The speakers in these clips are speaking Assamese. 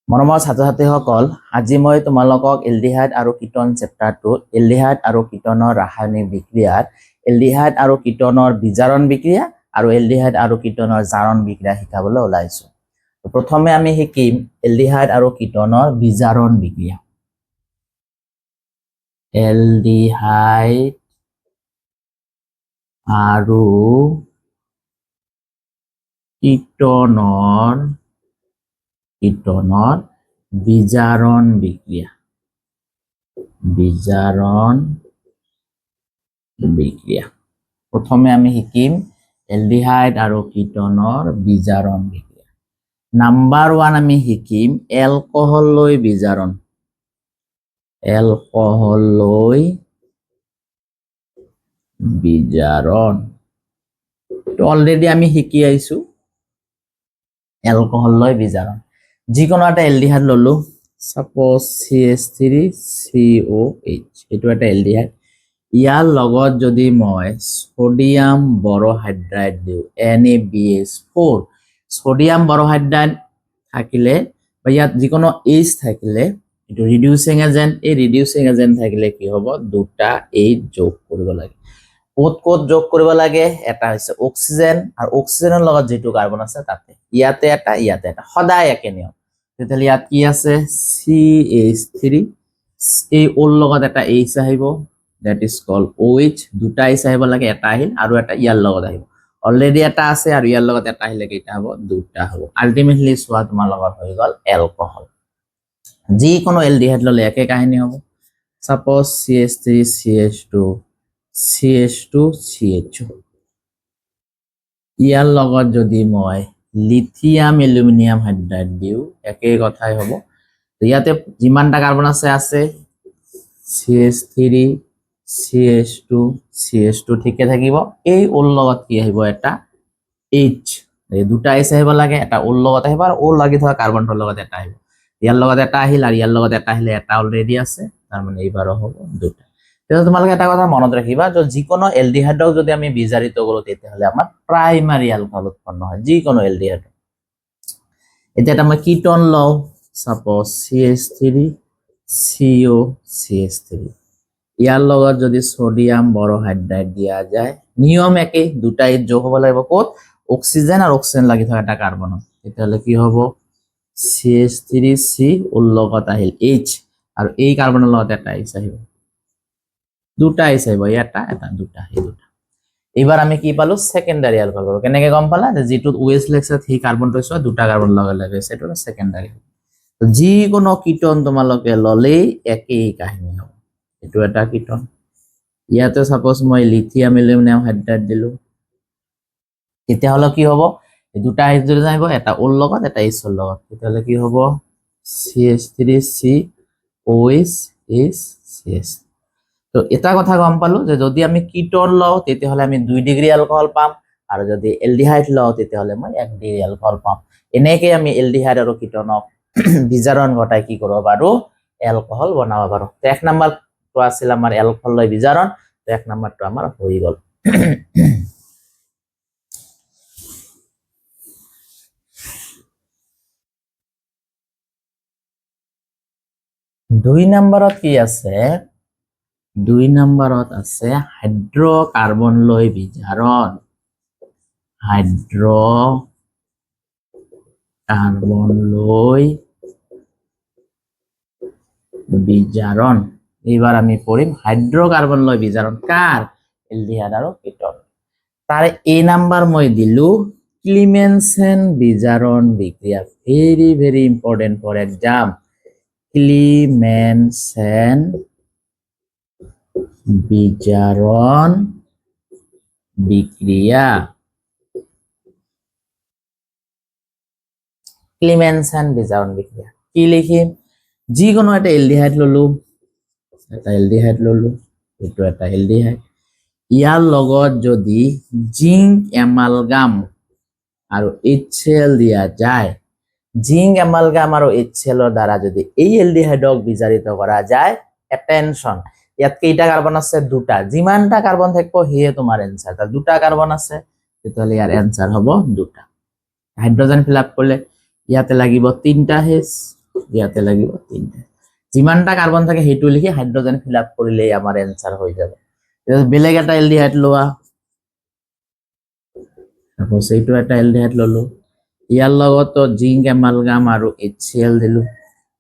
মৰমৰ ছাত্ৰ-ছাত্ৰীসকল, আজি মই তোমালোকক এলডিহাইড আৰু কিটন চেপ্টাৰটো এলডিহাইড আৰু কিটনৰ ৰাসায়নিক বিক্ৰিয়াত এলডিহাইড আৰু কিটনৰ বিজাৰণ বিক্ৰিয়া আৰু এলডিহাইড আৰু কিটনৰ জাৰণ বিক্ৰিয়া শিকাবলৈ ওলাইছো। প্ৰথমে আমি শিকিম এলডিহাইড আৰু কিটনৰ বিজাৰণ বিক্ৰিয়া। এলডিহাইড আৰু কিটনৰ বিজাৰণ বিক্ৰিয়া প্ৰথমে আমি শিকিম এলডিহাইড আৰু কিটনৰ বিজারণ বিক্রিয়া। নাম্বার 1 আমি শিকিম এলকহল লৈ বিজারণ। অলরেডি আমি শিকি আইছো এলকহল লৈ বিজারণ। যিকোনো এটা এলডিহাইড ললো, সাপোজ CH3COH, এটো এটা এলডিহাইড। ইয়াৰ লগত যদি মই সোডিয়াম বৰহাইড্ৰাইড দিও NaBH4, সোডিয়াম বৰহাইড্ৰাইড থাকিলে বা ইয়াত যিকোনো H থাকিলে এটো ৰিডিউসিং এজেন্ট। এই ৰিডিউসিং এজেন্ট থাকিলে কি হ'ব, দুটা H যোগ কৰিব লাগে। ক'ত যোগ কৰিব লাগে, এটা হৈছে অক্সিজেন আৰু অক্সিজেনৰ লগত যেটো কাৰ্বন আছে তাতে ইয়াতে এটা সদায় একে নিয়ম। তেতিয়াহ'লে ইয়াত কি আছে CH3, এই ওৰ লগত এটা H আহিব, that is called OH। দুটা H আহিব লাগে, এটা আহিল আৰু এটা ইয়াৰ লগত আহিব। অলৰেডি এটা আছে আৰু ইয়াৰ লগত এটা আহিলে কেইটা হ'ব, দুটা হ'ব। আলটিমেটলি সোৱা তোমাৰ লগত হৈ গ'ল এলকহল। যিকোনো এলডিহাইড ললে একে কাহিনী হ'ব। সাপোজ CH3CH2CH2CHO, ইয়াৰ লগত যদি মই লিথিয়াম এলুমিনিয়াম হাইড্ৰাইড দিও একে কথাই হ'ব। তো ইয়াতে যিমানটা কাৰ্বন আছে CH3 CH2 ঠিকে থাকিব। এই ওৰ লগত কি আহিব, এটা H, এই দুটা H আহিব লাগে, এটা ওৰ লগত আহিব আৰু ওৰ লাগি থকা কাৰ্বনটোৰ লগত এটা আহিব। ইয়াৰ লগত এটা আহিল আৰু ইয়াৰ লগত এটা আহিলে এটা অলৰেডি আছে, তাৰ মানে এইবাৰো হ'ব দুটা। তেতিয়াহ'লে তোমালোকে এটা কথা মনত ৰাখিবা, যে যিকোনো এলডিহাইডক যদি আমি বিজাৰিত কৰো তেতিয়াহ'লে আমাৰ প্ৰাইমাৰী এলকহল উৎপন্ন হয়, যিকোনো এলডিহাইড। এটা মই কিটন লও, সাপোজ CH3COCH3, ইয়াৰ লগত যদি সোডিয়াম বৰহাইড্ৰাইড দিয়া যায়, নিয়ম একে, দুটা H যোগ হ'ব লাগিব ক'ত, অক্সিজেন আৰু অক্সিজেন লাগি থকা এটা কাৰ্বন। তেতিয়াহ'লে কি হ'ব, CH3C ওৰ লগত আহিল H আৰু এই কাৰ্বনৰ লগত এটা H আহিব, দুটা H আহিব, এটা দুটা, এই দুটা। এবাৰ আমি কি পালো, সেকেন্ডাৰী এলকহল। কেনেকে গম পালা, যে যেটো OH লেখছে সেই কাৰ্বনটো আছে দুটা কাৰ্বন লগাই সেটো সেকেন্ডাৰী। তো যিকোনো কিটন তোমালোকে ললেই একই কাহিনী হ'ব। এটো এটা কিটন, ইয়াতে সাপোজ মই লিথিয়াম এলুমিনিয়াম হাইড্ৰাইড দিলো, তেতিয়াহ'লে কি হ'ব, এই দুটা H যদি আহিব, এটা ওৰ লগত এটা H ওৰ লগত। তেতিয়াহ'লে কি হ'ব, CH3COH। তো এটা কথা গম পালো, যে যদি আমি কিটন লও তেতিয়াহ'লে আমি 2 ডিগ্ৰী এলকহল পাম, আৰু যদি এলডিহাইড লও তেতিয়াহ'লে মই 1 ডিগ্ৰী এলকহল পাম। এনেকৈ আমি এলডিহাইড আৰু কিটনক বিজাৰণ ঘটাই কি কৰিব পাৰো, এলকহল বনাব পাৰো। তো 1 নম্বৰটো আছিল আমাৰ এলকহল লৈ বিজাৰণ, তো 1 নম্বৰটো আমাৰ হৈ গ'ল। 2 নম্বৰত কি আছে, 2 নম্বৰত আছে হাইড্ৰকাৰ্বন লৈ বিজাৰণ। হাইড্ৰকাৰ্বন লৈ বিজাৰণ। এবাৰ আমি পড়িম হাইড্ৰোকাৰ্বন লৈ বিজাৰণ কাৰ, এলডিহাইড আৰু কিটন। তারে এ নাম্বার মই দিলু ক্লিমেনসেন বিজারণ বিক্রিয়া। Very very important for exam, Clemmensen বিজারণ বিক্রিয়া। ক্লিমেনসেন বিজারণ বিক্রিয়া কি লিখিম, যিকোনো একটা এলডিহাইড ললো, এটো একটা এলডিহাইড। ইয়াৰ লগত যদি জিংক এমালগাম আৰু HCl দিয়া যায়, জিংক এমালগাম আৰু HCl ৰ দ্বাৰা যদি এই এলডিহাইডক বিজাৰিত কৰা যায়, এটেনশন, ইয়াত কেইটা কাৰ্বন আছে, দুটা। যিমানটা কাৰ্বন থাকিব হিয়ে তোমাৰ এনসাৰ। তাৰ দুটা কাৰ্বন আছে, তেতিয়াহ'লে ইয়াৰ এনসাৰ হ'ব দুটা। হাইড্ৰোজেন ফিল আপ কৰিলে ইয়াতে লাগিব 3টা H, ইয়াতে লাগিব 3টা যিমানটা কাৰ্বন থাকে সেইটো লিখি হাইড্ৰোজেন ফিল আপ কৰিলেই আমাৰ এনসাৰ হৈ যাব বেলেগ এটা এলডিহাইড লোৱা আকৌ এইটো এটা এলডিহাইড ললো ইয়াৰ লগত জিংক এমালগাম আৰু HCl দিলো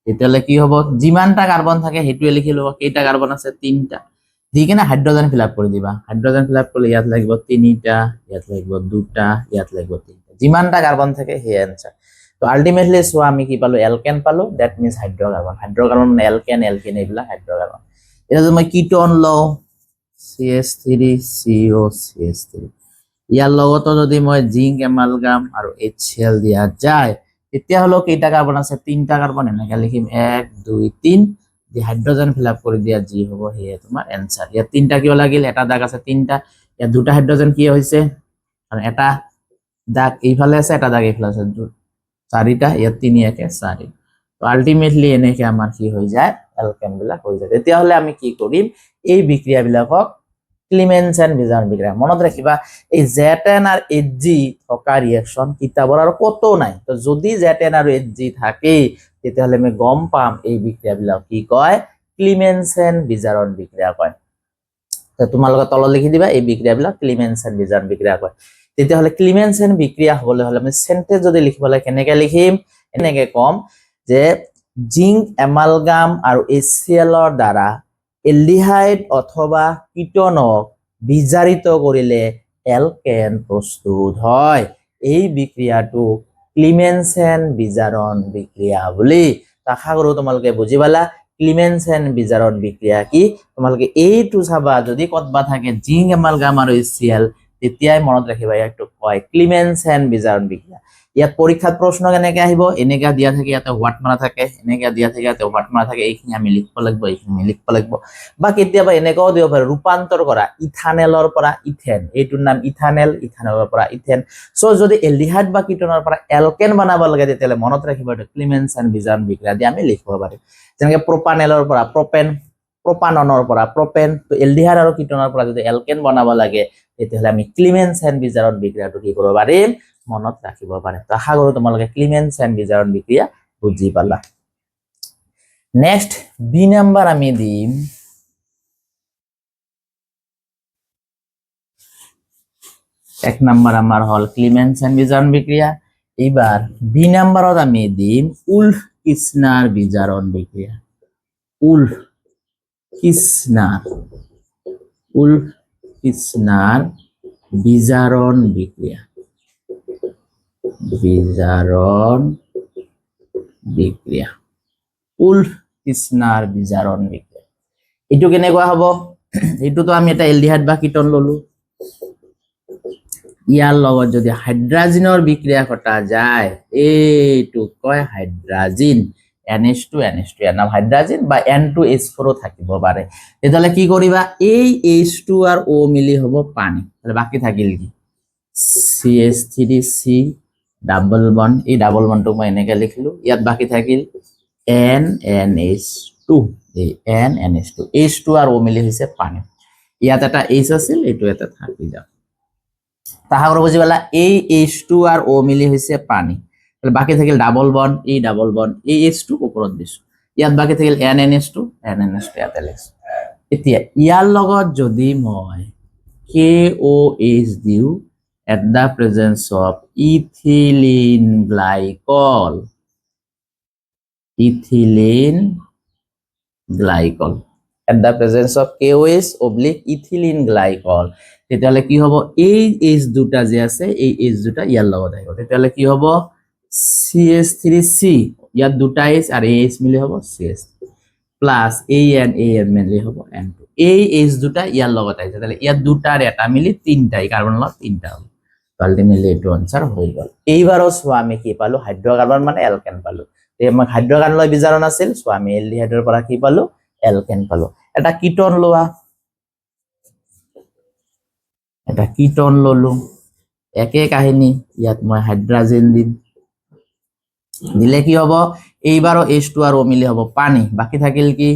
তেতিয়ালে কি হ'ব যিমানটা কাৰ্বন থাকে সেইটোৱে লিখি লব কেইটা কাৰ্বন আছে 3টা দি কিনে হাইড্ৰোজেন ফিল আপ কৰি দিবা হাইড্ৰোজেন ফিল আপ কৰিলে ইয়াত লাগিব 3টা ইয়াত লাগিব 2টা ইয়াত লাগিব 3টা যিমানটা কাৰ্বন থাকে সেই এনসাৰ তো আলটিমেটলি সো আমি কি পালো এলকেন পালো দ্যাট মিন্স হাইড্ৰোকাৰ্বন মানে এলকেন এইবিলাক হাইড্ৰোকাৰ্বন এটা যদি মই কিটোন লও CH3COCH3 ইয়াৰ লগতো যদি মই জিংক এমালগাম আৰু HCl দিয়া যায় তেতিয়া হলো কেইটা কাৰ্বন আছে 3টা কাৰ্বন এনেকে লিখিম 1 2 3 দি হাইড্ৰোজেন ফিল আপ কৰি দিয়া যি হ'ব হেয়ে তোমাৰ এনসার ইয়াত 3টা কিয় লাগিল এটা দাগ আছে 3টা ইয়াত দুটা হাইড্ৰোজেন কি হৈছে কারণ এটা দাগ এইফালে আছে এটা দাগ এইফালে আছে 4টা ইয়াত 3 একে 4 তো আলটিমেটলি এনেকে আমাৰ কি হৈ যায় এলকেন বিলাক হৈ যায় তেতিয়া হলে আমি কি কৰিম এই বিক্ৰিয়া বিলাকক ক্লিমেনসেন বিজাৰণ বিক্ৰিয়া মনত ৰাখিবা এই ZN আৰ HG থকা ৰিঅ্যাকশন কিতাবৰ আৰু কত নাই তো যদি ZN আৰু HG থাকে তেতিয়াহলে আমি গম পাম এই বিক্রিয়া বিলাক কি কয় ক্লিমেনসেন বিজারণ বিক্রিয়া কয় তো তোমালোকে তল লিখি দিবা এই বিক্রিয়া বিলাক ক্লিমেনসেন বিজারণ বিক্রিয়া কয় তেতিয়াহলে ক্লিমেনসেন বিক্রিয়া হবলৈ হলে আমি সেন্টেন্স যদি লিখিবলৈ কেনেকৈ লিখিম এনেকৈ কম যে জিংক এমালগাম আৰু HCl ৰ দ্বাৰা এলডিহাইড অথবা কিটোনক বিজাৰিত কৰিলে এলকেন প্ৰস্তুত হয় এই বিক্ৰিয়াটো ক্লিমেনসেন বিজাৰণ বিক্ৰিয়া বুলি আশা কৰো তোমালোকে বুজি পালা ক্লিমেনসেন বিজাৰণ বিক্ৰিয়া কি তোমালোকে এইটো চাবা যদি কতবা থাকে জিংক এমালগাম আৰু HCl তেতিয়াই মনত ৰাখিবা ইয়াকটো কয় ক্লিমেনসেন বিজাৰণ বিক্ৰিয়া ইয়াত পৰীক্ষাত প্ৰশ্ন কেনেকৈ আহিব এনেকা দিয়া থাকে ইয়াতে হোৱাট মাৰা থাকে এনেকা দিয়া থাকে ইয়াতে হোৱাট মাৰা থাকে এইখিনি আমি লিখিব লাগিব এইখিনি লিখিব লাগিব বা কেতিয়াবা এনেকাও দিব পাৰে ৰূপান্তৰ কৰা ইথানেলৰ পৰা ইথেন এইটোৰ নাম ইথানেল ইথানেলৰ পৰা ইথেন সো যদি এলডিহাইড বা কিটোনৰ পৰা এলকেন বনাব লাগে তেতিয়ালে মনত ৰাখিবা ক্লিমেনসেন বিজাৰণ বিক্ৰিয়া দি আমি লিখিব পাৰিম যেনেকৈ প্ৰপানেলৰ পৰা প্ৰপেন প্ৰপাননৰ পৰা প্ৰপেন তো এলডিহাইড আৰু কিটোনৰ পৰা যদি এলকেন বনাব লাগে তেতিয়ালে আমি ক্লিমেনসেন বিজাৰণ বিক্ৰিয়াটো কি কৰিব পাৰিম মনত ৰাখিব পাৰে তো আশা কৰো তোমালোকে ক্লিমেনসেন বিজাৰণ বিক্ৰিয়া বুজি পালা নেক্সট বি নাম্বাৰ আমি দিম 1 নাম্বাৰ আমাৰ হল ক্লিমেনসেন বিজাৰণ বিক্ৰিয়া এইবাৰ বি নাম্বাৰত আমি দিম উলফ-কিচনাৰ বিজাৰণ বিক্ৰিয়া উলফ-কিচনাৰ বিজাৰণ বিক্ৰিয়া উলফ-কিচনাৰ বিজাৰণ বিক্ৰিয়া এটো কেনেকুৱা হ'ব এটো তো আমি এটা এলডিহাইড বা কিটোন ললো ইয়াৰ লগত যদি হাইড্ৰোজেনৰ বিক্ৰিয়া ঘটা যায় এইটো কয় হাইড্ৰোজেন NH2 এৰ নাম হাইড্ৰোজেন বা N2H4 থাকিব পাৰে তেতিয়ালে কি কৰিবা এই H2 আর O মিলি হ'ব পানী তাহলে বাকি থাকিল কি CH3C ডাবল বন্ড এই ডাবল বন্ডটো মই এনেকৈ লিখিলো ইয়াত বাকি থাকিল NNH2 এই NNH2 H2 আর O মিলি হৈছে পানী ইয়াত এটা H আছিল এটো এটা থাকি যাব তাহা আৰু বুজি পালা এই H2 আর O মিলি হৈছে পানী তাহলে বাকি থাকিল ডাবল বন্ড এই H2 ওপৰত দিছো ইয়াত বাকি থাকিল NNH2 ইয়াতে লিখছো এতিয়া ইয়াৰ লগত যদি মই KOH দিও at the presence of ethylene glycol at the presence of KOH oblique ethylene glycol তেতিয়ালে কি হ'ব এই H দুটা যে আছে এই H দুটা ইয়াৰ লগত আহিব তেতিয়ালে কি হ'ব CH3C ইয়াত দুটা H আর H মিলি হ'ব CH প্লাস AN মিলি হ'ব N2 এই H দুটা ইয়াৰ লগত আহিছে তাহলে ইয়াত দুটাৰ এটা মিলি তিনটাই কার্বন লগত তিনটা হ'ব আলটিমেটলি এটো আনসার হৈ গল এইবারও সো আমি কি পালো হাইড্ৰোকাৰ্বন মানে এলকেন পালো এই আমাৰ হাইড্ৰোকাৰ্বন লৈ বিজাৰণ আছিল সো আমি এলডিহাইডৰ পৰা কি পালো এলকেন পালো এটা কিটোন লোৱা এটা কিটোন ললো একে কাহিনী ইয়াত মই হাইড্ৰোজেন দিম দিলে কি হ'ব এইবারও H2 আর O মিলি হ'ব পানী বাকি থাকিল কি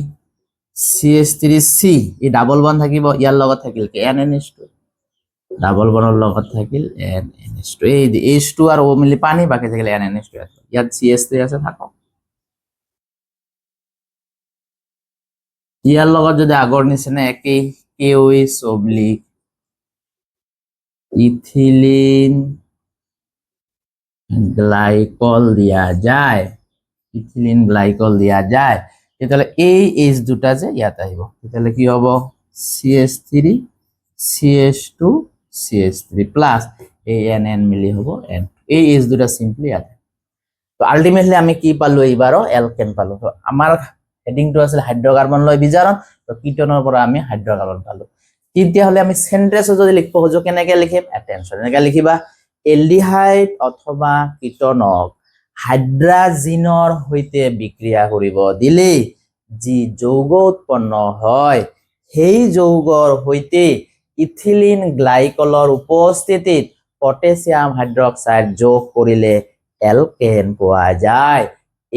CH3C এই ডাবল বন্ড থাকিব ইয়াৰ লগত থাকিল কি NNH2 ডাবল বন্ডৰ লগত থাকিল NNH2 এই H2 আর O মিলি পানী বাকি থাকিল NNH2 ইয়াত CH3 আছে থাকক ইয়াৰ লগত যদি আগৰ নিচিনা একেই KOH অব্লিক ইথিলিন গ্লাইকল দিয়া যায়, ইথিলিন গ্লাইকল দিয়া যায়, তেতিয়াহ'লে এই H দুটা যে ইয়াত আহিব, তেতিয়াহ'লে কি হ'ব CH3 CH2 CH3 প্লাস এই NN মিলি হ'ব N, এই H দুটা সিম্পলি ইয়াত। তো আলটিমেটলি আমি কি পালো এইবারও এলকেন পালো। তো আমার হেডিংটো আছিল হাইড্রোকার্বন লয় বিজারণ, তো কিটনৰ পৰা আমি হাইড্রোকার্বন পালো। তেতিয়াহ'লে আমি সেন্টেন্সত যদি লিখিব খোজো কেনেকে লিখিম, এটেনশন এনেকে লিখিবা এলডিহাইড অথবা কিটনক হাইড্ৰাজিনৰ সৈতে বিক্ৰিয়া কৰিব দিলে যি যৌগ উৎপন্ন হয় সেই যৌগৰ সৈতে ইথিলিন গ্লাইকলৰ উপস্থিতিত পটাছিয়াম হাইড্ৰক্সাইড যোগ কৰিলে এলকেন পোৱা যায়।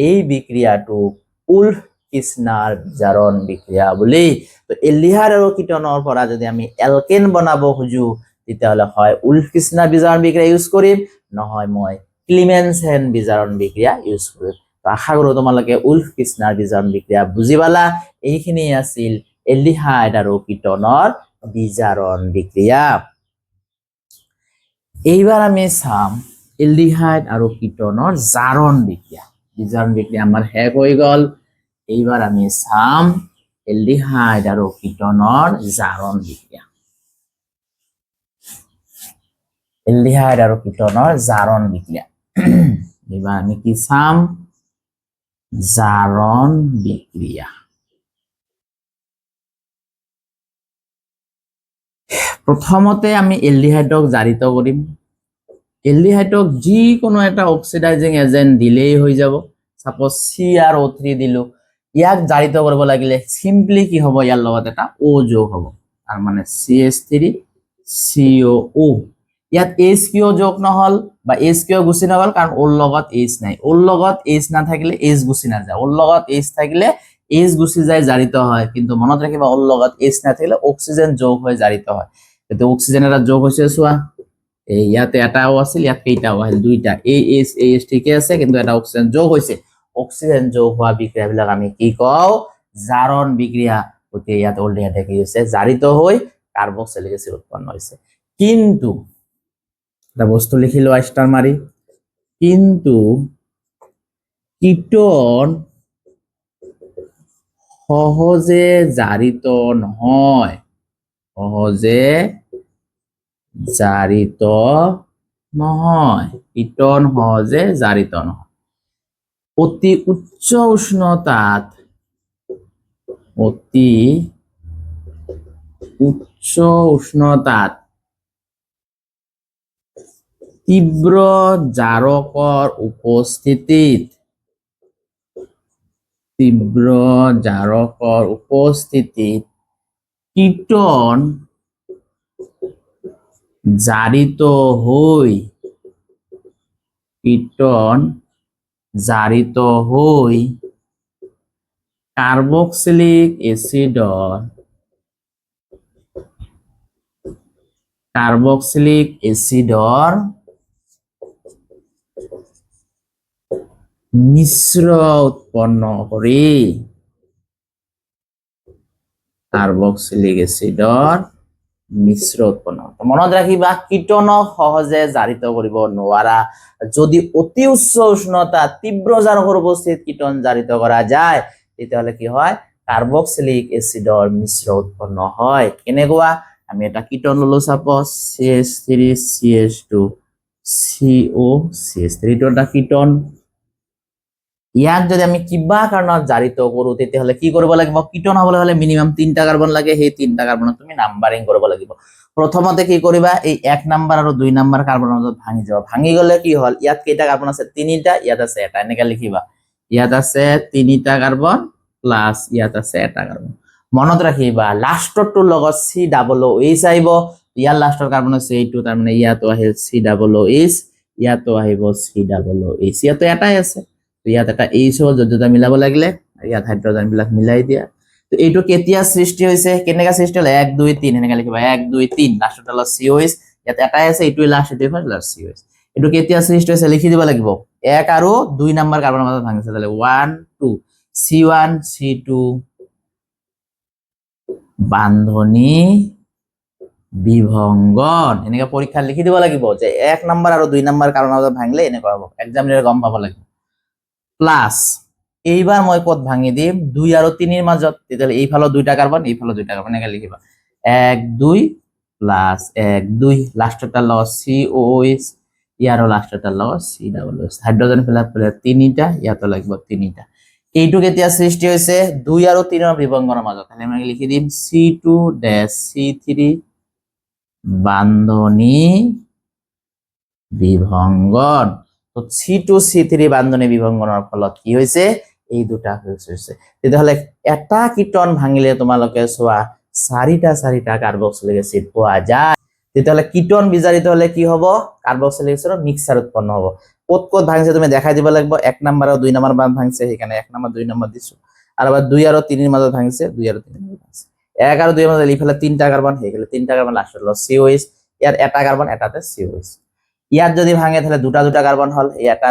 এই বিক্ৰিয়াটোক উলফ-কিৰ্চনাৰ বিজাৰণ বিক্ৰিয়া বুলি। তো এলডিহাইড আৰু কিটনৰ পৰা যদি আমি এলকেন বনাব খুজো তেতিয়াহ'লে হয় উলফ-কিৰ্চনাৰ বিজাৰণ বিক্ৰিয়া ইউজ কৰিম, নহয় মই ক্লিমেনছেন বিজাৰণ বিক্ৰিয়া ইউজ কৰিম। তো আশা কৰো তোমালোকে উলফ-কিৰ্চনাৰ বিজাৰণ বিক্ৰিয়া বুজি পালা। এইখিনি আছিল এলডিহাইড আৰু কিটনৰ বিজাৰণ বিক্ৰিয়া। এইবাৰ আমি চাম এলডিহাইড আৰু কিটনৰ জাৰণ বিক্ৰিয়া। বিজাৰণ বিক্ৰিয়া আমাৰ শেষ হৈ গল। এইবাৰ আমি চাম এলডিহাইড আৰু কিটনৰ জাৰণ বিক্ৰিয়া। এলডিহাইড আৰু কিটনৰ জাৰণ বিক্ৰিয়া। এইবাৰ আমি কি চাম, জাৰণ বিক্ৰিয়া। প্ৰথমতে আমি এলডিহাইডক জাৰিত কৰিম। এলডিহাইডক যিকোনো এটা অক্সিডাইজিং এজেন্ট দিলেই হৈ যাব। সাপোজ CrO3 দিলো, ইয়াক জারিত কৰিব লাগিলে সিম্পলি কি হ'ব, ইয়াৰ লগত এটা O যোগ হ'ব, তাৰ মানে CH3COO। ইয়াত H কিয় যোগ নহল বা H কিয় গুচি নগল, কাৰণ ওৰ লগত H নাই। ওৰ লগত H নাথাকিলে H গুচি নাযায়, ওৰ লগত H থাকিলে H গুচি যায়, জাৰিত হয়। কিন্তু মনত ৰাখিবা ওৰ লগত H নাথাকিলে অক্সিজেন যোগ হৈ জাৰিত হয়। কিন্তু অক্সিজেন এটা যোগ হৈছে, চোৱা এই ইয়াতে এটাও আছিল, ইয়াত কেইটাও আহিল, দুইটা। AH ঠিকে আছে, কিন্তু এটা অক্সিজেন যোগ হৈছে। অক্সিজেন যোগ হোৱা বিক্রিয়াবিলাক আমি কি কওঁ, জারণ বিক্রিয়া। গতিকে ইয়াত এলডিহাইড কি হৈছে, জারিত হৈ কার্বক্সিলিক এসিড উৎপন্ন হৈছে। কিন্তু এটা বস্তু লিখি লোৱা স্টার মারি, কিন্তু কিটন সহজে জারিত নহয়, সহজে জারিত নহয়, কিটন সহজে জারিত নহয়। অতি উচ্চ উষ্ণতাত, অতি উচ্চ উষ্ণতাত তীব্র জাৰকৰ উপস্থিতিত, তীব্ৰ জাৰকৰ উপস্থিতিত কিটন জাৰিত হৈ, কিটন জাৰিত হৈ কাৰ্বক্সিলিক এসিডৰ, কাৰ্বক্সিলিক এসিডৰ মিশ্ৰ উৎপন্ন কৰি, কাৰ্বক্সিলিক এসিডৰ মিশ্ৰ উৎপন্ন। মনত ৰাখিবা কিটনক সহজে জাৰিত কৰিব নোৱাৰা। যদি অতি উচ্চ উষ্ণতা তীব্ৰ জাৰকৰ উপস্থিত কিটন জাৰিত কৰা যায় তেতিয়াহ'লে কি হয়, কাৰ্বক্সিলিক এসিডৰ মিশ্ৰ উৎপন্ন হয়। কেনেকুৱা, আমি এটা কিটন ললো, সাপোজ CH3CH2CO CH3 টো এটা কিটন। ইয়াক যদি আমি কিবা কাৰণত জাৰিত কৰো তেতিয়াহ'লে কি কৰিব লাগিব, কিটন হবলৈ হলে মিনিমাম 3টা কাৰ্বন লাগে। সেই 3টা কাৰ্বনত তুমি নাম্বাৰিং কৰিব লাগিব। প্ৰথমতে কি কৰিবা, এই 1 নাম্বাৰ আৰু 2 নাম্বাৰ কাৰ্বনৰ মাজত ভাঙি যাব। ভাঙি গলে কি হল, ইয়াত কেইটা কার্বন আছে, 3টা, ইয়াত আছে এটা, এনেকে লিখিবা। ইয়াত আছে 3টা কার্বন প্লাস ইয়াত আছে এটা কার্বন। মনত ৰাখিবা লাষ্টৰটোৰ লগত COOH আহিব। ইয়াৰ লাষ্টৰ কাৰ্বন আছে এইটো, তাৰ মানে ইয়াতো আহিল COOH, ইয়াতো আহিব COOH, ইয়াতো এটাই আছে। তো ইয়াত এটা H হল, যদিটা মিলাব লাগিলে ইয়াত হাইড্রোজেন বিলাক মিলাই দিয়া। তো এইটো কেতিয়া সৃষ্টি হৈছে, কেনেকা সৃষ্টি হল, 1 2 3 এনেকা লিখিবা, 1 2 3, লাষ্টত হল COH, ইয়াত এটাই আছে, এইটোই লাষ্ট, এইটোই ফার্স্ট, লাষ্ট COH। এইটো কেতিয়া সৃষ্টি হৈছে লিখি দিব লাগিব, 1 আৰু 2 নাম্বাৰ কাৰ্বনৰ মাজত ভাঙিছে, তাহলে 1 2 C1 C2 বান্ধনী বিভঙ্গন এনেকে পৰীক্ষা লিখি দিব লাগিব যে 1 নম্বৰ আৰু 2 নম্বৰ কাৰণৰ মাজত ভাঙিলে এনেকুৱা হ'ব এক্সামিনাৰে গম পাব লাগিব প্লাস এইবাৰ মই কত ভাঙি দিম 2 আৰু 3 ৰ মাজত তেতিয়াহলে এইফালে দুইটা কাৰ্বন এইফালে দুইটা কাৰ্বন এনেকে লিখিবা 1 2 প্লাস 1 2 লাষ্টটা লগ COOH ইয়াৰো লাষ্টটা লগ COOH হাইড্ৰোজেন ফিলাপ কৰিলে তিনিটা ইয়াতো লাগিব তিনিটা এইটো কেতিয়া সৃষ্টি হৈছে 2 আৰু 3 ৰ বিভঙ্গনৰ মাজত তাহলে আমি লিখি দিম C2-C3 বান্ধনী বিভঙ্গন তো C2-C3 বান্ধনী বিভঙ্গনৰ ফলত কি হৈছে এই দুটা হৈছে তেতিয়াহলে এটা কিটন ভাঙিলে তোমালোকে চোৱা চাৰিটা কাৰ্বক্সিলিক এসিড পোৱা যায় তেতিয়াহলে কিটন বিজাৰিত হলে কি হ'ব কাৰ্বক্সিলিক এসিডৰ মিক্সাৰ উৎপন্ন হ'ব কত ভাঙিছে তুমি দেখাই দিব লাগিব 1 নম্বৰ আৰু 2 নম্বৰ বান্ধ ভাঙিছে সেইকাৰণে 1 নম্বৰ 2 নম্বৰ দিছো আৰু আবাৰ 2 আৰু 3 ৰ মাজত ভাঙিছে 2 আৰু 3 ৰ মাজত ভাঙিছে 1 আৰু 2 ৰ মাজত ইফালে তিনটা কাৰ্বন সেইকাৰণে তিনটা কাৰ্বন লাষ্টত লগ COH ইয়াৰ এটা কাৰ্বন এটাতে COH ইয়াত যদি ভাঙে তাহলে দুটা কাৰ্বন হল এটা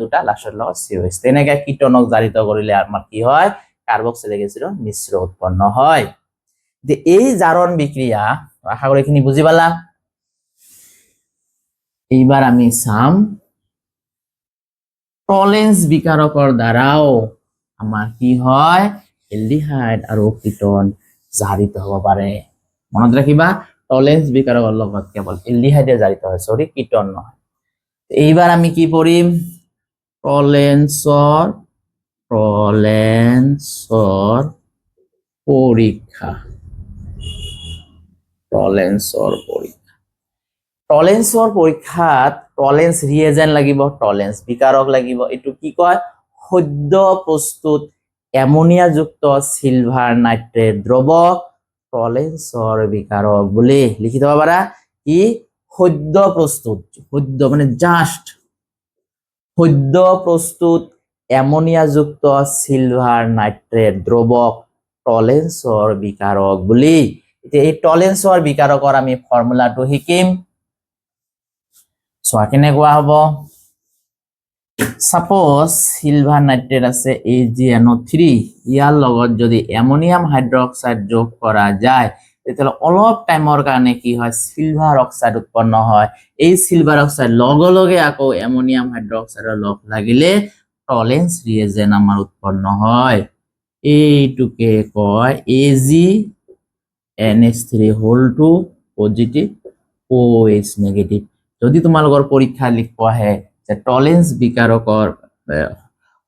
দুটা লাষ্টত লগ COH তেনেকৈ কিটনক জাৰিত কৰিলে আমাৰ কি হয় কাৰ্বক্সিলিক এসিডৰ মিশ্ৰ উৎপন্ন হয় যে এই জাৰণ বিক্ৰিয়া আশা কৰি এখিনি বুঝি পালা এইবাৰ আমি চাম টলেন্স বিকাৰকৰ দ্বাৰাও আমাৰ কি হয় এলডিহাইড আৰু কিটন জাৰিত হ'ব পাৰে মনত ৰাখিবা টলেন্স বিকাৰকৰ লগত কেৱল এলডিহাইডে জাৰিত হয় সৰি কিটন নহয় এইবাৰ আমি কি পঢ়িম টলেন্সৰ পৰীক্ষা টলেন্সৰ পৰীক্ষাত টলেন্স ৰিএজেন্ট লাগিব টলেন্স বিকাৰক লাগিব এটো কি কয় সদ্য প্ৰস্তুত এমোনিয়া যুক্ত সিলভাৰ নাইট্ৰেট দ্ৰৱক টলেন্সৰ বিকাৰক বুলি লিখি থব পাৰা কি সদ্য প্ৰস্তুত সদ্য মানে জাস্ট সদ্য প্ৰস্তুত এমোনিয়া যুক্ত সিলভাৰ নাইট্ৰেট দ্ৰৱক টলেন্সৰ বিকাৰক বুলি এতিয়া এই টলেন্সৰ বিকাৰকৰ আমি ফৰ্মুলাটো শিকিম সো কেনেকুৱা হ'ব সাপোজ সিলভাৰ নাইট্ৰেট আছে AgNO3 ইয়াৰ লগত যদি অ্যামোনিয়াম হাইড্ৰোক্সাইড যোগ কৰা যায় তেতিয়াহলে অলপ টাইমৰ কাৰণে কি হয় সিলভাৰ অক্সাইড উৎপন্ন হয় এই সিলভাৰ অক্সাইড লগে আকৌ অ্যামোনিয়াম হাইড্ৰোক্সাইডৰ লগ লাগিলে টলেন্স ৰিএজেন্ট আমাৰ উৎপন্ন হয় এইটোকে কয় AgNH3 পজিটিভ OH নেগেটিভ যদি তোমালোকৰ পৰীক্ষা লিখোৱা আহে যে টলেন্স বিকাৰকৰ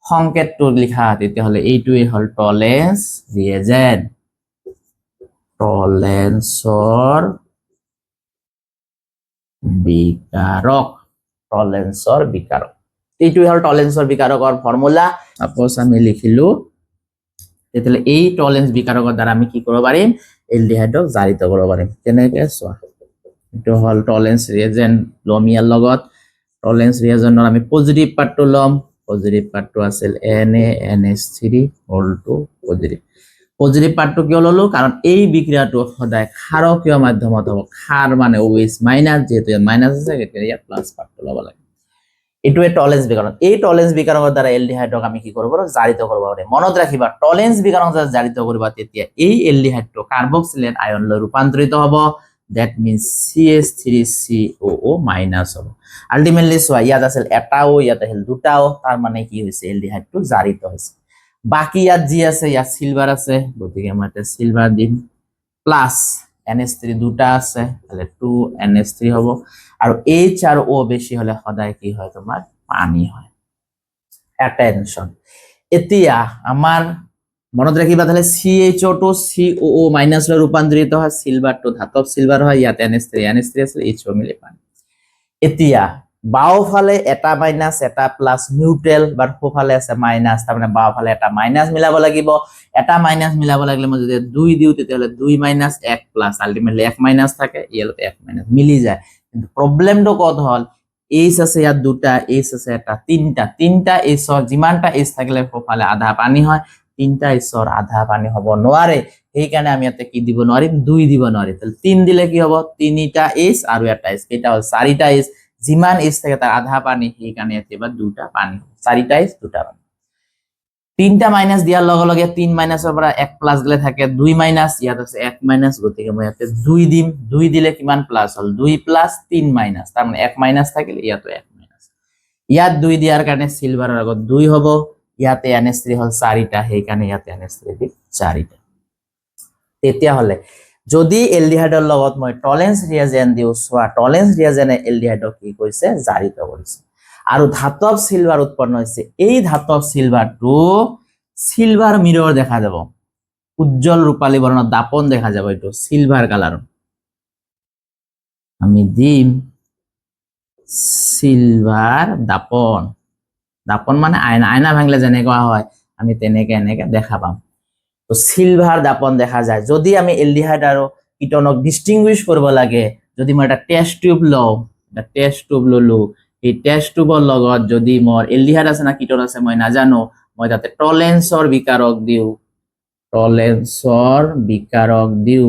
সংকেতটো লিখা তেতিয়াহলে এইটোৱে হল টলেন্স ৰিএজেন্ট টলেন্সৰ বিকাৰক এইটোৱে হল টলেন্সৰ বিকাৰকৰ ফৰ্মুলা সাপোজ আমি লিখিলো তেতিয়াহলে এই টলেন্স বিকাৰকৰ দ্বাৰা আমি কি কৰিব পাৰিম এলডিহাইডক জাৰিত কৰিব পাৰিম কেনেকৈ চোৱা এটো হল টলেন্স ৰিএজেন্ট লম ইয়াৰ লগত টলেন্স ৰিএজেন্টৰ আমি পজিটিভ পাৰ্টটো লম পজিটিভ পাৰ্টটো আছিল NaNH3 পজিটিভ পাৰ্টটো কিয় ললো কাৰণ এই বিক্ৰিয়াটো সদায় ক্ষাৰকীয় মাধ্যমত হ'ব ক্ষাৰ মানে OH মাইনাস যেহেতু ইয়াত মাইনাস আছে ইয়াত প্লাস পাৰ্টটো লব লাগে এটোৱে টলেন্স বিকাৰক এই টলেন্স বিকাৰকৰ দ্বাৰা এলডিহাইডক আমি কি কৰিব পাৰো জাৰিত কৰিব পাৰো মনত ৰাখিবা টলেন্স বিকাৰক দ্বাৰা জাৰিত কৰিবা তেতিয়া এই এলডিহাইডটো কাৰ্বক্সিলেট আয়নলৈ ৰূপান্তৰিত হ'ব that means CH3COO minus হ'ব আলটিমেটলি সোয়া ইয়াত আছিল এটা ও ইয়াত আছিল দুটা ও তাৰ মানে কি হৈছে এলডিহাইডটো জাৰিত হৈছে বাকি ইয়াত জি আছে ইয়াত সিলভার আছে গতিকে মই এটা সিলভার দিম প্লাস NH3 দুটা আছে তাহলে 2NH3 হ'ব আৰু H আৰু O বেছি হলে সদায় কি হয় তোমাৰ পানী হয় অ্যাটেনশন এতিয়া আমাৰ মনত ৰাখিবা তাহলে CHO2 COO মাইনাস লৈ ৰূপান্তৰিত হয় সিলভার টু ধাতব সিলভার হয় ইয়াত NH3 আছে HO মিলি পানী এতিয়া বাওফালে এটা মাইনাস এটা প্লাস নিউট্ৰেল বাট সোফালে আছে মাইনাস তাৰ মানে বাওফালে এটা মাইনাস মিলাব লাগিব এটা মাইনাস মিলাব লাগিলে মই যদি 2 দিও তেতিয়াহলে 2 মাইনাস 1 প্লাস আলটিমেটলি 1 মাইনাস থাকে ইয়াত 1 মাইনাস মিলি যায় কিন্তু প্ৰবলেমটো কত হল H আছে ইয়াত দুটা H আছে এটা তিনটা H ৰ যিমানটা H থাকিলে সোফালে আধা পানী হয় তিনটা H ৰ আধা পানী হ'ব নোৱাৰে এই কাৰণে আমি ইয়াতে কি দিব নোৱাৰিম 2 দিব নোৱাৰি তাহলে 3 দিলে কি হ'ব তিনিটা H আৰু এটা H কেইটা হল চাৰিটা H যিমান H থাকে তাৰ আধা পানী এই কাৰণে ইয়াতে বা দুটা পানী চাৰিটা H দুটা পানী তিনটা মাইনাস দিয়াৰ লগে লগে 3 মাইনাসৰ পৰা 1 প্লাস গলে থাকে 2 মাইনাস, ইয়াত আছে 1 মাইনাস, গতিকে মই ইয়াতে 2 দিম। 2 দিলে কিমান প্লাস হল? 2 প্লাস 3 মাইনাস, তাৰ মানে 1 মাইনাস থাকিলে ইয়াতো 1 মাইনাস। ইয়াত 2 দিয়াৰ কাৰণে সিলভাৰৰ আগত 2 হ'ব, ইয়াতে NH3 হল 4টা, সেইকাৰণে ইয়াতে NH3 দি 4টা। তেতিয়া হলে যদি এলডিহাইডৰ লগত মই টলেন্স ৰিয়েজেন্ট দিও, সোৱা টলেন্স ৰিয়েজেন্টে এলডিহাইডক কি কৈছে? জাৰিত কৰিছে। আৰু ধাতৱ সিলভাৰ উৎপন্ন হৈছে। এই ধাতৱ সিলভাৰটো সিলভাৰ মিৰৰ দেখা যাব, উজ্জ্বল ৰূপালী বৰ্ণৰ দাপন দেখা যাব, এইটো সিলভাৰ কালাৰ। আমি দিম সিলভাৰ দাপন। দাপন মানে আয়না, আয়না ভাঙলে যেনেকুৱা হয় আমি তেনেকে এনেকে দেখা পাম। তো সিলভাৰ দাপন দেখা যায়। যদি আমি এলডিহাইড আৰু কিটনক ডিস্টিংগুইশ কৰিব লাগে, যদি মই এটা টেস্ট টিউব লওঁ, এটা টেস্ট টিউব ললো, এই টেস্ট টিউবৰ লগত যদি মোৰ এলডিহাইড আছে না কিটন আছে মই নাজানো, মই তাতে টলেন্সৰ বিকাৰক দিও, টলেন্সৰ বিকাৰক দিও।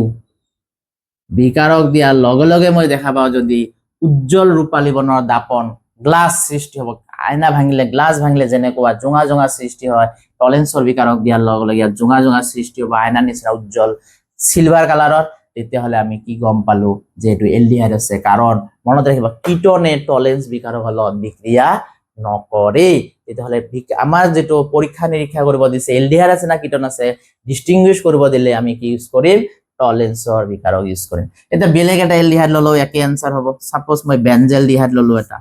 বিকাৰক দিয়াৰ লগে লগে মই দেখা পাওঁ যদি উজ্জ্বল ৰূপালী বৰ্ণৰ দাপন, গ্লাস সৃষ্টি হ'ব। আয়না ভাঙিলে, গ্লাস ভাঙিলে যেনেকুৱা জোঙা জোঙা সৃষ্টি হয়, টলেন্সৰ বিকাৰক দিয়াৰ লগে লগে ইয়াত জোঙা জোঙা সৃষ্টি হ'ব, আয়নাৰ নিচিনা উজ্জ্বল সিলভাৰ কালাৰৰ। তেতিয়াহ'লে আমি কি গম পালো? যে এইটো এলডিহাইড আছে। কাৰণ মনত ৰাখিবা, কিটনে টলেন্স বিকাৰকৰ লগত বিক্ৰিয়া নকৰে। তেতিয়াহ'লে আমাৰ যেটো পৰীক্ষা নিৰীক্ষা কৰিব দিছে, এলডিহাইড আছে না কিটন আছে, ডিস্টিংগুইশ কৰিব দিলে আমি কি ইউজ কৰিম? টলেন্সৰ বিকাৰক ইউজ কৰিম। এটা বেলেগ এটা এলডিহাইড ললো, একে আনসাৰ হ'ব। সাপোজ মই বেনজেল ডিহাইড ললো, এটা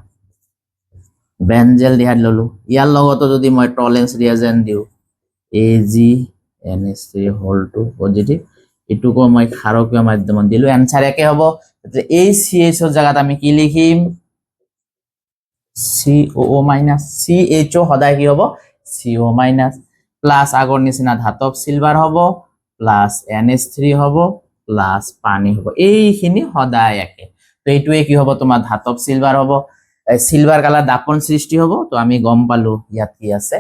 বেনজেল ডিহাইড ললো, ইয়াৰ লগতো যদি মই টলেন্স ৰিয়েজেন্ট দিও, AgNH3 পজিটিভ, এটুকু মই ক্ষাৰকীয় মাধ্যমত দিলো, আনসাৰ একে হ'ব। এই CH ৰ জায়গাত আমি কি লিখিম? COO minus. CHO সদায় কি হ'ব? CO মাইনাস, প্লাস আগৰ নিচিনা ধাতৱ সিলভাৰ হ'ব, প্লাস NH3 হ'ব, প্লাস পানী হ'ব। এইখিনি সদায় একে। তো এইটোৱে কি হ'ব? তোমাৰ ধাতৱ সিলভাৰ হ'ব, সিলভার কালার দাপন সৃষ্টি হ'ব। তো আমি গম পালো ইয়াত কি আছে?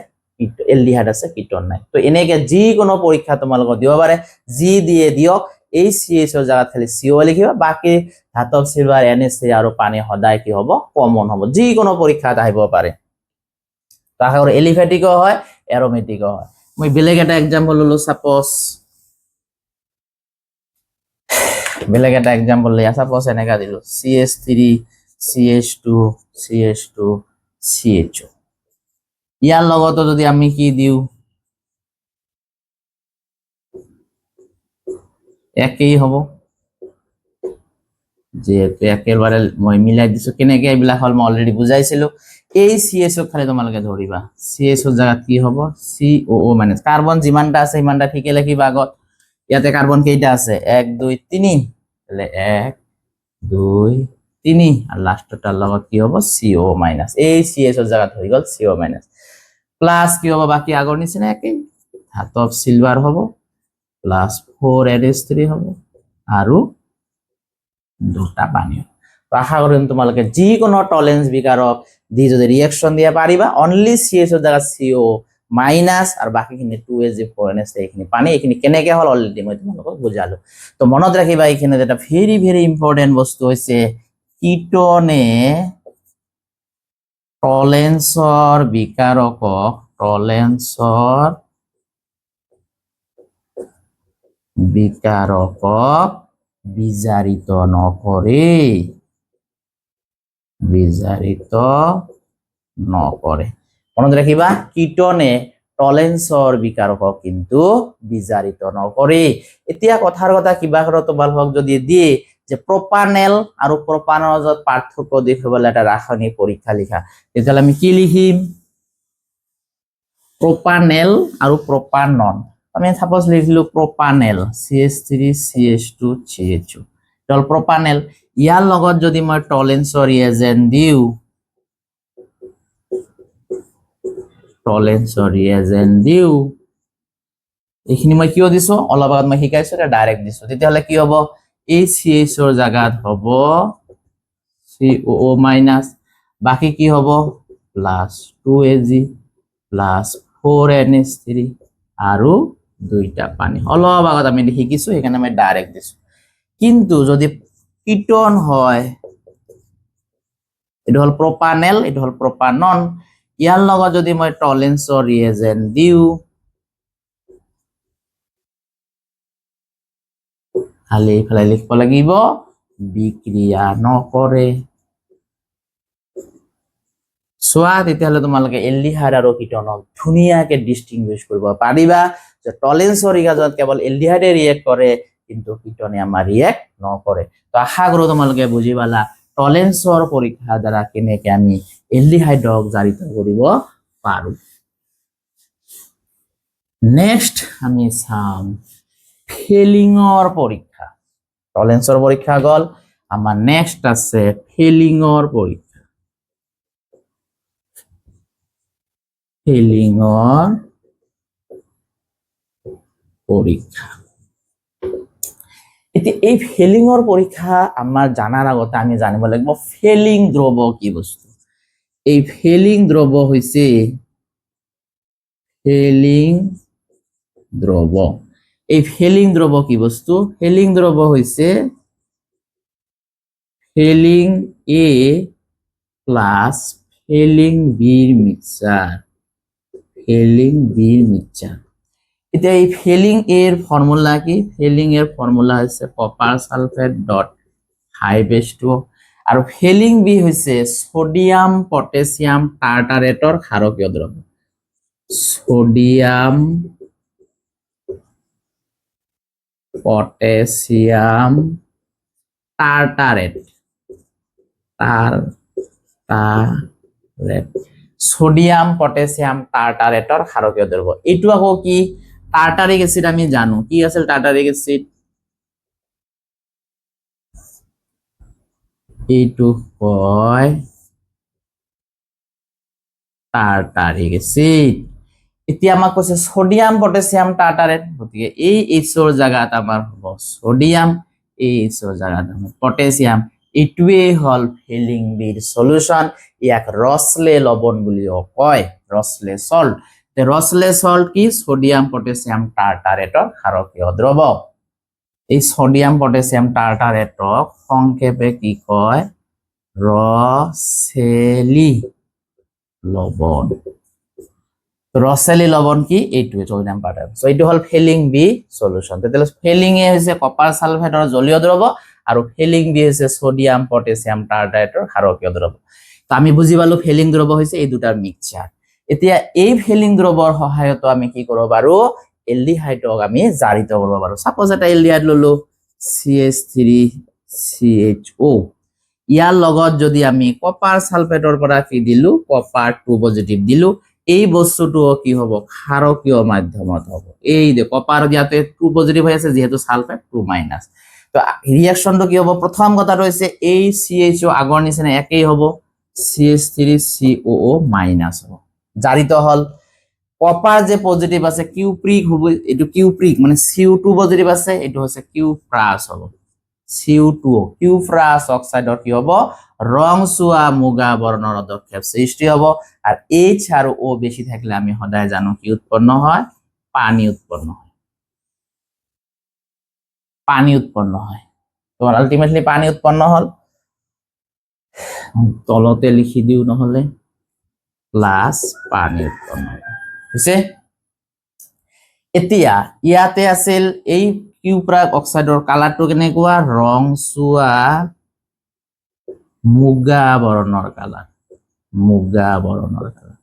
এলডিহাইড আছে, কিটন নাই। তো এনেকে যিকোনো পৰীক্ষা তোমালোকক দিব পাৰে, যি দিয়ে দিয়ক, এই CH ৰ জায়গাত খালি CO লিখিবা, বাকি ধাতৱ সিলভাৰ, NH3 আৰু পানী সদায় কি হ'ব? কমন হ'ব। যিকোনো পৰীক্ষাত আহিব পাৰে। তো আশা কৰো এলিফেটিকও হয়, এৰোমেটিকও হয়। মই বেলেগ এটা এক্সাম্পল ললো, সাপোজ বেলেগ এটা এক্সাম্পল লিয়া, সাপোজ এনেকা দিলো CH3 CH2 CH2 CHO। ইয়াৰ লগতো যদি আমি কি দিও? একেই হ'ব, যেহেতু একেবাৰে মই মিলাই দিছো। কেনেকে এইবিলাক হল মই অলৰেডি বুজাইছিলো। এই CH খালি তোমালোকে ধৰিবা, CH ৰ জায়গাত কি হ'ব? COO minus. কার্বন যিমানটা আছে সিমানটা ঠিকে লিখিবা আগত। ইয়াতে কার্বন কেইটা আছে? 1 2 3, তাহলে 1 2 3, আর লাস্টটার লগত কি হ'ব? CO minus. এই CH ৰ জায়গাত হৈ গল CO মাইনাস, প্লাস কি হ'ব? বাকি আগৰ নিচিনা একেই, ধাতৱ সিলভাৰ হ'ব, প্লাস 4NH3 হ'ব, আৰু দুটা পানী। তো আশা কৰিম তোমালোকে যিকোনো টলেন্স বিকাৰক দি যদি ৰিয়েকশন দিয়া পাৰিবা, অনলি CH ৰ জায়গাত CO মাইনাস আৰ বাকিখিনি 2Ag4NH, এইখিনি পানী। এইখিনি কেনেকে হল অলৰেডি মই তোমালোকক বুজালো। তো মনত ৰাখিবা, এইখিনি এটা ভেৰি ভেৰি ইম্পৰ্টেন্ট বস্তু হৈছে, কিটনে টলেন্সৰ বিকাৰকক, টলেন্সৰ বিকাৰকক বিজাৰিত নকৰে, বিজাৰিত নকৰে। মনত ৰাখিবা, কিটনে টলেন্সৰ বিকাৰকক কিন্তু বিজাৰিত নকৰে। এতিয়া কথাৰ কথা কিবা কৰা তোমালোকক যদি দিয়ে যে প্ৰোপানেল আৰু প্ৰোপানৰ মাজত পাৰ্থক্য দেখুৱাবলৈ এটা ৰাসায়নিক পৰীক্ষা লিখা, তেতিয়াহ'লে আমি কি লিখিম? প্ৰোপানেল আৰু প্ৰোপানন। আমি সাপোজ লিখিলো প্ৰোপানেল, CH3 CH2 CHO, এটা প্ৰোপানেল। ইয়াৰ লগত যদি মই টলেন্সৰ ৰিয়েজেন্ট দিও, টলেন্সৰ ৰিয়েজেন্ট দিও, এইখিনি মই কিয় দিছো? অলপ আগত মই শিকাইছো, এটা ডাইৰেক্ট দিছো। তেতিয়াহ'লে কি হ'ব? এই CH ৰ জায়গাত হ'ব COO মাইনাস, বাকি কি হ'ব? প্লাস 2Ag প্লাস 4NH3 আৰু দুইটা পানী। অলপ আগত আমি শিকিছো, সেইকাৰণে মই ডাইৰেক্ট দিছো। কিন্তু যদি কিটন হয়, এটা হল প্ৰোপানেল, এটা হল প্ৰোপানন, ইয়াৰ লগত যদি মই টলেন্সৰ ৰিয়েজেন্ট দিও, খালি এইফালে লিখিব লাগিব বিক্ৰিয়া নকৰে। চোৱা তেতিয়াহ'লে তোমালোকে এলডিহাইড আৰু কিটনক ধুনীয়াকে ডিস্টিংগুইশ কৰিব পাৰিবা যে টলেন্সৰ ৰিগাজত কেৱল এলডিহাইডে ৰিয়েক্ট কৰে কিন্তু কিটনে আমাৰ ৰিয়েক্ট নকৰে। তো আশা কৰো তোমালোকে বুজি পালা টলেন্সৰ পৰীক্ষা দ্বাৰা কেনেকে আমি এলডিহাইডক জাৰিত কৰিব পাৰো। নেক্সট আমি চাম ফেলিঙৰ পৰীক্ষা। টলেন্সৰ পৰীক্ষা গল, আমাৰ নেক্সট আছে ফেলিঙৰ পৰীক্ষা। ফেলিঙৰ পৰীক্ষা। এতিয়া এই ফেলিঙৰ পৰীক্ষা আমাৰ জানাৰ আগতে আমি জানিব লাগিব ফেলিং দ্ৰৱ কি বস্তু। এই ফেলিং দ্ৰৱ হৈছে ফেলিং দ্ৰৱ। এই ফেলিং দ্ৰৱ কি বস্তু? ফেলিং দ্ৰৱ হৈছে ফেলিং এ প্লাস ফেলিং বিৰ মিক্সচাৰ। ফেলিং বিৰ মিক্সচাৰ। এতিয়া এই ফেলিং এর ফর্মুলা কি? ফেলিং এর ফর্মুলা হচ্ছে কপার সালফেট ডট 5H2 আর ফেলিং বি হচ্ছে সোডিয়াম পটাশিয়াম টার্টারেটর ক্ষারকীয় দ্রব্য। সোডিয়াম পটাশিয়াম টার্টারেট সোডিয়াম পটাশিয়াম টার্টারেটর ক্ষারকীয় দ্রব্য। এইটো আকৌ কি? টার্টারিক অ্যাসিড আমি জানো কি আছিল টার্টারিক অ্যাসিড, এইটো কয় টার্টারিক অ্যাসিড। এতিয়া আমাক কৈছে সোডিয়াম পটাশিয়াম টার্টারেট, গতিকে এই এইচৰ জায়গাত আমাৰ হ'ব সোডিয়াম, এই এইচৰ জায়গাত হ'ব পটাশিয়াম। এইটোৱে হল ফেলিং বিৰ সলিউশন। ইয়াক ৰসলে লবণ বুলিও কয়, ৰসলে সল্ট। রসলে সল্ট কি? সোডিয়াম পটাশিয়াম টার্টারেটর ক্ষারকীয় দ্রব। এই সোডিয়াম পটাশিয়াম টার্টারেটক সংক্ষেপে কি কয়? রসেলি লবণ। রসেলি লবণ কি? এইটোৱে সোডিয়াম টার্টারেট। সো এইটো হল ফেলিং বি সলিউশন। তেতিয়াহ'লে ফেলিং এ হৈছে কপাৰ সালফেটৰ জলীয় দ্ৰৱ আৰু ফেলিং বি হৈছে সোডিয়াম পটাশিয়াম টাৰ্টাৰেটৰ ক্ষাৰকীয় দ্ৰৱ। তো আমি বুজি পালো ফেলিং দ্ৰৱ হৈছে এই দুটাৰ মিক্সচাৰ। এতিয়া এই ফেলিং দ্ৰৱৰ সহায়ত আমি কি কৰিব পাৰো? এলডিহাইডক আমি জাৰিত কৰিব পাৰো। সাপোজ এটা এলডিহাইড ললো CH3CHO, ইয়াৰ লগত যদি আমি কপাৰ সালফেটৰ পৰা কি দিলো? কপাৰ 2 পজিটিভ দিলো, এই বস্তুটো কি হ'ব? ক্ষাৰকীয় মাধ্যমত হ'ব। এই যে কপাৰ ইয়াতে 2 পজিটিভ হৈ আছে যেহেতু সালফেট 2 মাইনাস। তো রিঅ্যাকশনটো কি হ'ব? প্রথম কথাটো হৈছে এই CHO আগৰ নিচিনা একেই হ'ব, CH3COO মাইনাস হ'ব। জারিত হল। কপার যে পজিটিভ আছে কিউপ্রিক হ'ব, এটো কিউপ্রিক মানে CO2 পজিটিভ আছে, এটো হচ্ছে কিউপ্রাস হ'ব। CO2 কিউপ্রাস অক্সাইডৰ কি হ'ব? ৰংচুৱা মুগা বৰ্ণৰ অদক্ষেপ সৃষ্টি হ'ব। আৰ H আৰু O বেশি থাকলে আমি সদায় জানো কি উৎপন্ন হয়? পানি উৎপন্ন হয়। পানি উৎপন্ন হয়। তোমার আলটিমেটলি পানি উৎপন্ন হল। তলতে লিখি দিও নহলে প্লাস পানি উৎপন্ন হৈছে। এতিয়া ইয়াতে আছিল এই কিউপ্রাক অক্সাইডৰ কালাৰটো কেনেকুৱা? ৰংচুৱা মুগা বৰণৰ কালাৰ, মুগা বৰণৰ কালাৰ।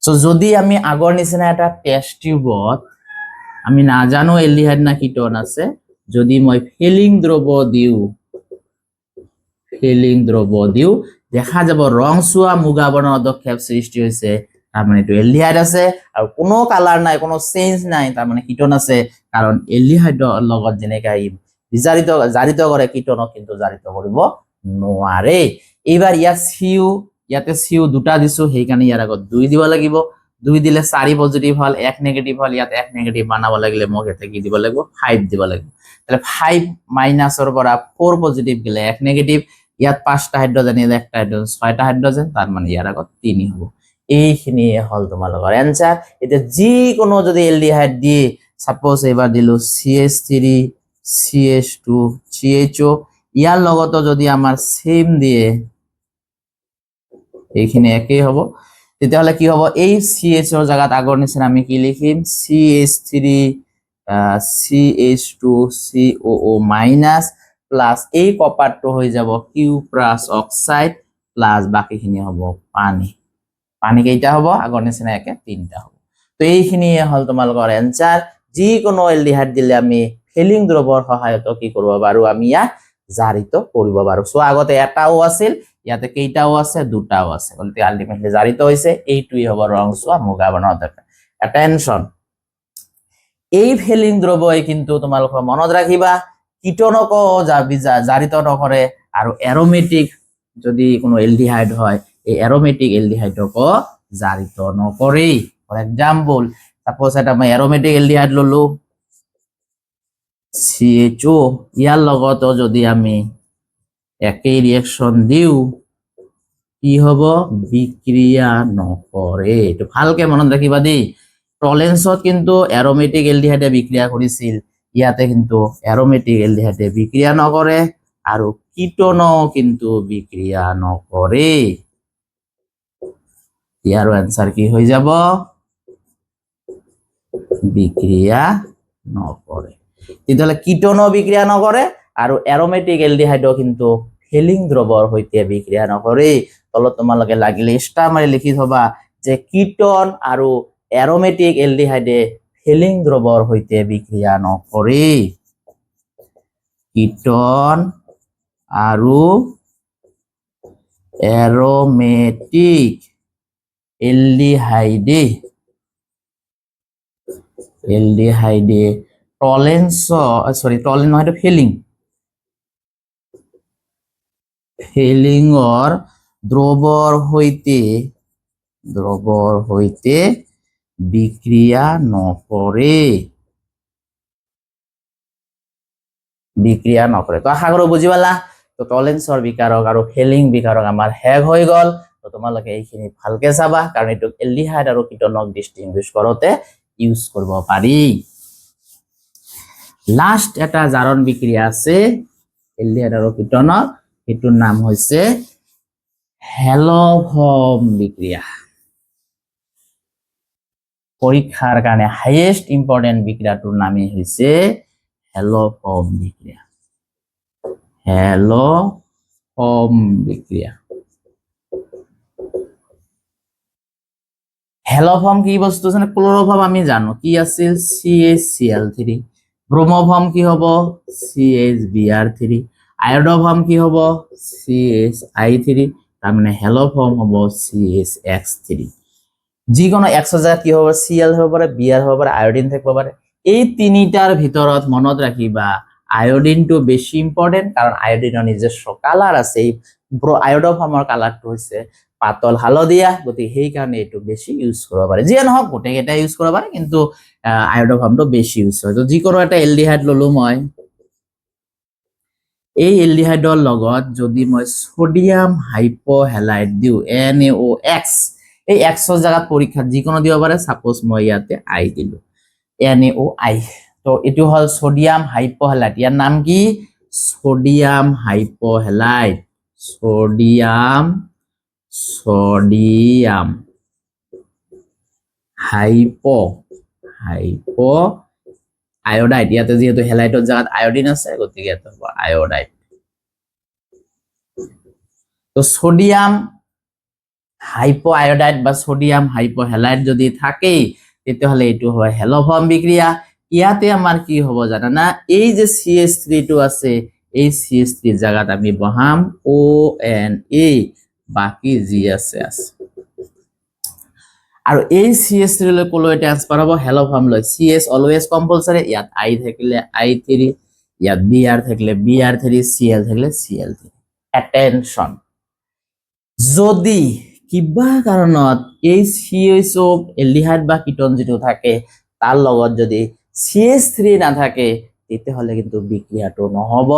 সো যদি আমি আগৰ নিচিনা এটা টেষ্ট টিউবত আমি নাজানো এলডিহাইড না কিটোন আছে, যদি মই ফেলিং দ্ৰৱ দিও দেখা যাব ৰংচুৱা মুগা বৰ্ণৰ অদক্ষেপ সৃষ্টি হৈছে, তাৰ মানে এটো এলডিহাইড আছে আৰু কোনো কালাৰ নাই, কোনো চেঞ্জ নাই, তাৰ মানে কিটোন আছে। কাৰণ এলডিহাইডৰ লগত যেনেকা জাৰিত কৰে কিটোনক কিন্তু জাৰিত কৰিব নোৱাৰে। এইবাৰ ইয়াতে সিউ দুটা দিছো, সেইকাৰণে ইয়াৰ আগত 2 দিব লাগিব। 2 দিলে 4 পজিটিভ হল, 1 নেগেটিভ হল। ইয়াত 1 নেগেটিভ বানাব লাগিলে মোক এতে কি দিব লাগিব? 5 দিব লাগিব। তাহলে 5 মাইনাসৰ পৰা 4 পজিটিভ গলে 1 নেগেটিভ। ইয়াত 5টা হাইড্ৰোজেন, ইয়াত 1টা হাইড্ৰোজেন, 6টা হাইড্ৰোজেন, তাৰ মানে ইয়াৰ আগত 3 হ'ব। এইখিনি হল তোমালোকৰ এনসাৰ। এতিয়া যিকোনো যদি এলডিহাইড দিয়ে, সাপোজ এবাৰ দিলো CH3 CH2 CHO, ইয়াৰ লগতো যদি আমাৰ সেম দিয়ে এইখিনি একই হ'ব, তেতিয়াহলে কি হ'ব? এই CH ৰ জায়গাত আগৰ নিচিনা আমি কি লিখিম? CH3 CH2COO মাইনাস প্লাস এই কপারটো হয়ে যাব কিউ প্লাস অক্সাইড প্লাস বাকিখিনি হ'ব পানী পানী কেইটা হ'ব আগৰ নিচিনা একে তিনটা হ'ব তো এইখিনি হল তোমালোকৰ এনসাৰ যিকোনো এলডিহাইড দিলে আমি ফেলিং দ্ৰৱৰ সহায়ত কি কৰিব পাৰো আমি ইয়াক জাৰিত কৰিব পাৰো সো আগতে এটাও আছিল ইয়াতে কেইটাও আছে দুটাও আছে বলতে আলটিমেটলি জাৰিত হৈছে এইটোই হ'ব ৰং সোয়া মুগা বনাও দৰকাৰ অ্যাটেনশন এই ফেলিং দ্ৰৱই কিন্তু তোমালোকৰ মনত ৰাখিবা কীটনক জাৰিত নকৰে আৰু এৰোমেটিক যদি কোনো এলডিহাইড হয় এই এৰোমেটিক এলডিহাইডক জাৰিত নকৰে ফৰ এক্সাম্পল সাপোজ এটা মই এৰোমেটিক এলডিহাইড ললো CHO ইয়াৰ লগত যদি আমি একই ৰিঅ্যাকশন দিও কি হ'ব বিক্ৰিয়া নকৰে তো ভালকে মনত ৰাখিবা দেই টলেন্সত কিন্তু এৰোমেটিক এলডিহাইডে বিক্ৰিয়া কৰিছিল ইয়াতে কিন্তু এৰোমেটিক এলডিহাইডে বিক্ৰিয়া নকৰে আৰু কিটোনো কিন্তু বিক্ৰিয়া নকৰে ইয়াৰ আনসাৰ কি হৈ যাব বিক্ৰিয়া নকৰে তেতিয়াহলে কিটোনো বিক্ৰিয়া নকৰে আৰু এৰোমেটিক এলডিহাইডো কিন্তু ফেলিং দ্ৰৱৰ সৈতে বিক্ৰিয়া নকৰে তলত তোমালোকে লাগিলে ষ্টাৰ মাৰি লিখি থবা যে কিটোন আৰু এৰোমেটিক এলডিহাইডে ফেলিং দ্ৰৱৰ সৈতে বিক্ৰিয়া নকৰে কিটোন আৰু এৰোমেটিক এলডিহাইডে টলেন্স টলেন নহয় এটা ফেলিংৰ দ্ৰৱৰ সৈতে বিক্ৰিয়া নকৰে তো আশা কৰো বুজি পালা তো টলেন্সৰ বিকাৰক আৰু ফেলিং বিকাৰক আমাৰ হেগ হৈ গল তো তোমালোকে এইখিনি ভালকে চাবা কাৰণ এটো এলডিহাইড আৰু কিটোনক ডিস্টিংগুইশ কৰোতে ইউজ কৰিব পাৰি লাস্ট এটা জাৰণ বিক্ৰিয়া আছে এলডিহাইড আৰু কিটোনক এটোৰ নাম হৈছে হেল'ফৰ্ম বিক্ৰিয়া পৰীক্ষাৰ কাৰণে হাইয়েস্ট ইম্পৰ্টেন্ট বিক্ৰিয়াটোৰ নামই হৈছে হেল'ফৰ্ম বিক্ৰিয়া হেল'ফৰ্ম কি বস্তু আছে ক্লোৰোফৰ্ম আমি জানো কি আছিল CaCl3 ব্ৰোমোফৰ্ম কি হ'ব CHBr3 আয়োডোফৰ্ম কি হ'ব CHI3 তাৰ মানে হেল'ফৰ্ম হ'ব CHX3 যিকোনো X জায়গা কি হ'ব Cl হ'ব পাৰে Br হ'ব পাৰে আয়োডিন থাকিব পাৰে এই তিনিটাৰ ভিতৰত মনত ৰাখিবা আয়োডিনটো বেছি ইম্পৰ্টেন্ট কাৰণ আয়োডিনৰ নিজস্ব কালাৰ আছে আয়োডোফৰ্মৰ কালাৰটো হৈছে পাতল হালধীয়া গতি সেই কাৰণে এটো বেছি ইউজ কৰিব পাৰে যি নহওক গোটেইকেইটা ইউজ কৰিব পাৰে কিন্তু আয়োডোফৰ্মটো বেছি ইউজ হয় তো যিকোনো এটা এলডিহাইড ললো মই এই এলডিহাইডৰ লগত যদি মই সোডিয়াম হাইপোহেলাইড দিও NaOX এই X ৰ জায়গাত পৰীক্ষাত যিকোনো দিব পাৰে সাপোজ মই ইয়াতে I দিলো NaOI তো এটো হল সোডিয়াম হাইপোহেলাইড ইয়াৰ নাম কি সোডিয়াম হাইপোহেলাইড সোডিয়াম হাইপো আয়োডাইড ইয়াতে যেহেতু হেলাইডৰ জায়গাত আয়োডিন আছে গতিকে এটা হ'ব আয়োডাইড তো সোডিয়াম হাইপো আয়োডাইড বা সোডিয়াম হাইপোহেলাইড যদি থাকে তেতিয়াহলে এটো হয় হেল'ফৰ্ম বিক্ৰিয়া ইয়াতে আমাৰ কি হ'ব জানা না এই যে CH3 টো আছে এই CH3 জায়গাত আমি বহাম ONA বাকি জি আছে আৰু এই CH3 লৈ কলৈ ট্ৰান্সফাৰ হ'ব হেল'ফৰ্ম লৈ CH অলৱেজ কম্পালসৰি ইয়াত I থাকিলে I3 ইয়াত Br থাকিলে Br3 Cl থাকিলে Cl3 অ্যাটেনশন যদি কিবা কাৰণত এই CHO এলডিহাইড বা কিটোন যেটো থাকে তাৰ লগত যদি CH3 নাথাকে তেতিয়াহলে কিন্তু বিক্ৰিয়াটো নহব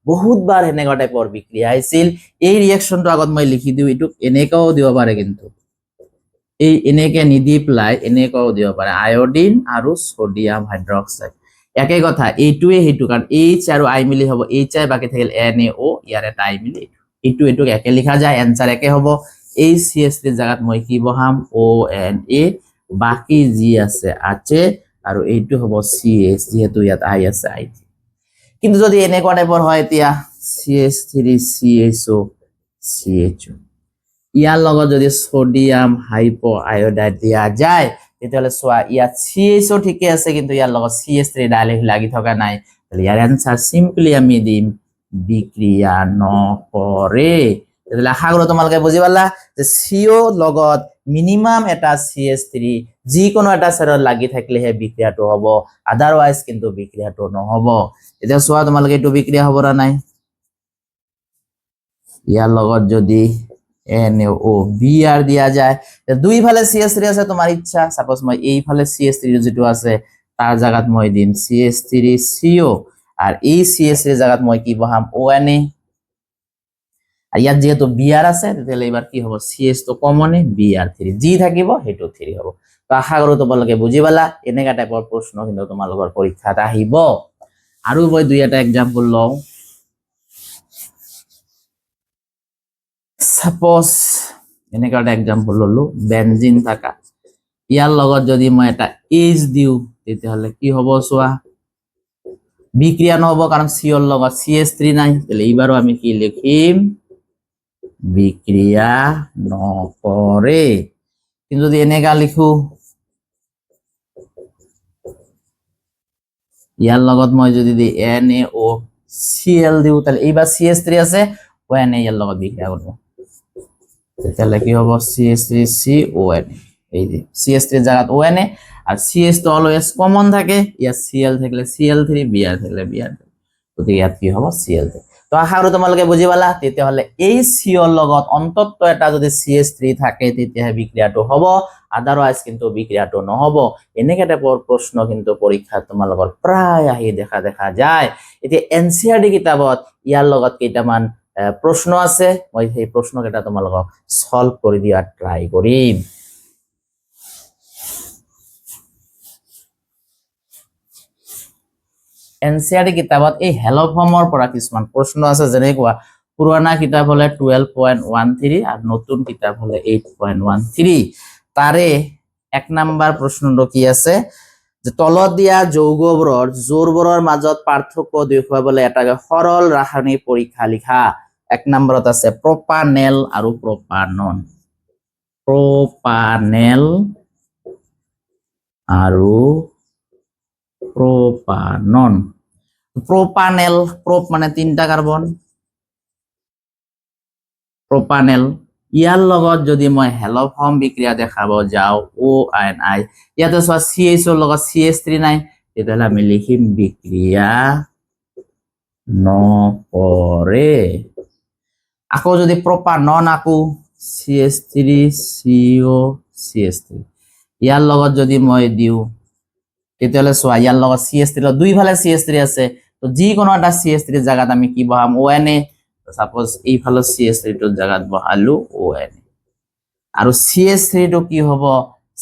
বহুতবাৰ এনেকুৱা টাইপৰ বিক্ৰিয়া আছিল এই ৰিঅ্যাকশনটো আগত মই লিখি দিও এটুক এনেকাও দিব পাৰে কিন্তু এই এনেকে নিদি প্লাই এনেকাও দিব পাৰে আয়োডিন আৰু সোডিয়াম হাইড্ৰক্সাইড একে কথা এইটোৱে হেতু কাৰণ H আৰু I মিলি হ'ব HI বাকি থাকিল NaO ইয়াৰ এটা I মিলি এটুক একে লিখা যায় আনসার একে হ'ব এই CH3 জায়গাত মই কি বহাম ONA বাকি জি আছে আৰু এইটো হ'ব CH যেহেতু ইয়াত I আছে I কিন্তু যদি এনেকুৱা টাইপৰ হয় এতিয়া CH3 CHO CHO ইয়াৰ লগত যদি সোডিয়াম হাইপো আয়োডাইড দিয়া যায় তেতিয়াহ'লে চোৱা ইয়াত CHO ঠিকে আছে কিন্তু ইয়াৰ লগত CH3 ডাইৰেক্ট লাগি থকা নাই তাহলে ইয়াৰ আনসাৰ সিম্পলি আমি দিম বিক্ৰিয়া নকৰে তেতিয়াহ'লে আশা কৰো তোমালোকে বুজি পালা যে CO লগত মিনিমাম এটা CH3 যিকোনো এটা চেৰত লাগি থাকিলেহে বিক্ৰিয়াটো হ'ব আদাৰৱাইজ কিন্তু বিক্ৰিয়াটো নহ'ব এতিয়া চোৱা তোমালোকে এইটো বিক্ৰিয়া হ'ব না নাই ইয়াৰ লগত যদি NaOBr দিয়া যায় দুইফালে CH3 আছে তোমাৰ ইচ্ছা সাপোজ মই এইফালে CH3 যেটো আছে তাৰ জায়গাত মই দিম CH3CO আর এই CH3 জায়গাত মই কি বহাম ONA আর ইয়াত যেহেতু Br আছে তেতিয়াহ'লে এবাৰ কি হ'ব CH তো কমনে Br3 যি থাকিব হেতু 3 হ'ব তো আশা কৰো তোমালোকে বুজি পালা এনেকা টাইপৰ প্ৰশ্ন কিন্তু তোমালোকৰ পৰীক্ষাত আহিব আৰু মই দুই এটা एग्जांपल লওঁ সাপোজ এনেকা একটা एग्जांपल ললো বেনজিন থাকা ইয়াৰ লগত যদি মই এটা H দিও তেতিয়াহ'লে কি হ'ব চোৱা বিক্ৰিয়া নহব কাৰণ সিওৰ লগত CH3 নাই তাহলে এইবাৰও আমি কি লিখিম বিক্ৰিয়া নকৰে কিন্তু যদি এনেকা লিখো ইয়াৰ লগত মই যদি দি NaOCl দিও তাহলে এইবাৰ CH3 আছে ONA ইয়াৰ লগত বিক্রিয়া করব তাহলে কি হ'ব CH3CON এই যে CH3 জায়গাত ONA আর CH তো অলওয়েজ কমন থাকে ইয়াত Cl থাকলে Cl3 Br থাকলে Br গতিকে ইয়াত কি হ'ব Cl3 তো আশা কৰো তোমালোকে বুজি পালা তেতিয়াহ'লে এই CO লগত অন্তত এটা যদি CH3 থাকে তেতিয়াহে বিক্রিয়াটো হ'ব আদারওয়াইজ কিন্তু বিক্রিয়াটো নহ'ব এনেকা টাইপৰ প্ৰশ্ন কিন্তু পৰীক্ষাত তোমালোকৰ প্ৰায় আহি দেখা যায় এতিয়া এনচিআৰটি কিতাপত ইয়াৰ লগত কেইটামান প্ৰশ্ন আছে মই সেই প্ৰশ্ন কেইটা তোমালোকক সলভ কৰি দিয়া ট্ৰাই কৰিম এনচিআৰটি কিতাপত এই হেলফৰ্মৰ পৰা কিছুমান প্ৰশ্ন আছে যেনেকুৱা পুৰণা কিতাপ হলে 12.13 আৰু নতুন কিতাপ হলে 8.13 তাৰে এক নাম্বাৰ প্ৰশ্নটো কি আছে যে তলত দিয়া যৌগবোৰৰ জোৰবোৰৰ মাজত পাৰ্থক্য দেখুৱাবলৈ এটা সৰল ৰাসায়নিক পৰীক্ষা লিখা এক নম্বৰত আছে প্ৰপানেল আৰু প্ৰপানন প্ৰপানেল আৰু প্ৰোপানন প্ৰোপানেল প্ৰোপ মানে তিনটা কাৰ্বন প্ৰোপানেল ইয়াৰ লগত যদি মই হেলফৰ্ম বিক্ৰিয়া দেখাব যাও ONI ইয়াতে চোৱা CH ৰ লগত CH3 নাই তেতিয়াহ'লে আমি লিখিম বিক্ৰিয়া নকৰে আকৌ যদি প্ৰপানন আকো CH3CO CH3 ইয়াৰ লগত যদি মই দিও তেতিয়াহ'লে চোৱা ইয়াৰ লগত CH3 দুইফালে CH3 আছে তো যিকোনো এটা CH3 জায়গাত আমি কি বহাম ONA সাপোজ এইফালে CH3 টোৰ জায়গাত বহালো ONA আৰু CH3 টো কি হ'ব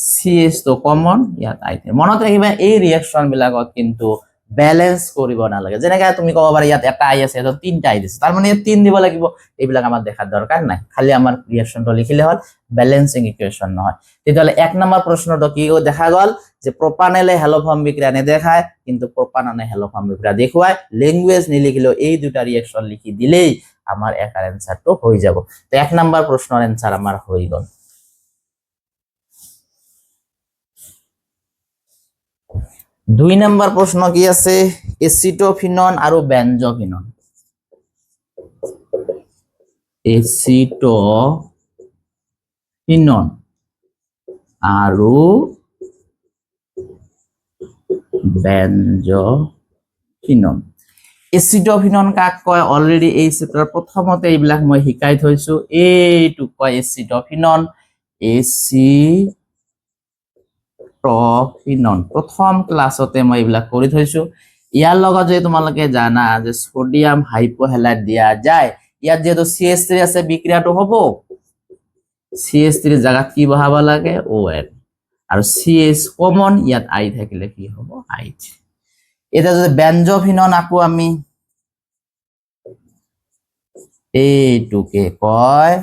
CH তো কমন ইয়াত আইতে মনত ৰাখিবা এই ৰিঅ্যাকশন বিলাকত কিন্তু ব্যালেন্স কৰিব নালাগে যেনেকা তুমি ক'ব পাৰা ইয়াত এটা আই আছে তো তিনটা আই দিছে তাৰ মানে ইয়াত তিন দিব লাগিব এইবিলাক আমাৰ দেখাৰ দৰকাৰ নাই খালি আমাৰ ৰিঅ্যাকশনটো লিখিলে হ'ল ব্যালেন্সিং ইকুয়েশন নহয় তেতিয়াহ'লে এক নম্বৰ প্ৰশ্নটো কি দেখা গ'ল যে প্ৰপানেলে হেলফৰ্ম বিক্ৰিয়া নেদেখায় কিন্তু প্ৰপাননে হেলফৰ্ম বিক্ৰিয়া দেখুৱায় ল্যাঙ্গুয়েজ নিলিখিলেও এই দুটা ৰিঅ্যাকশন লিখি দিলেই আমাৰ একাৰ অ্যানসাৰটো হৈ যাব তো এক নম্বৰ প্ৰশ্নৰ অ্যানসাৰ আমাৰ হৈ গ'ল দুই নম্বৰ প্ৰশ্ন কি আছে এসিটোফিনন আৰু বেনজোফিনন এসিটোফিনন আৰু বেনজোফিনন এসিটোফিনন কাক কয় অলৰেডি এই চেপ্টাৰ প্ৰথমতে এইবিলাক মই শিকাই থৈছো এইটো কয় এসিটোফিনন এসিটোফিনন প্ৰথম ক্লাছতে মই এইবিলাক কৰি থৈছো ইয়াৰ লগত যদি তোমালোকে জানা যে সোডিয়াম হাইপোহেলাইড দিয়া যায় ইয়াত যেহেতু CH3 আছে বিক্রিয়াটো হ'ব CH3 জায়গাত কি বহাব লাগে ON আৰু CH কমন ইয়াত I থাকিলে কি হ'ব I3 এটা যদি বেনজোফিনন আকো আমি এইটোকে কয়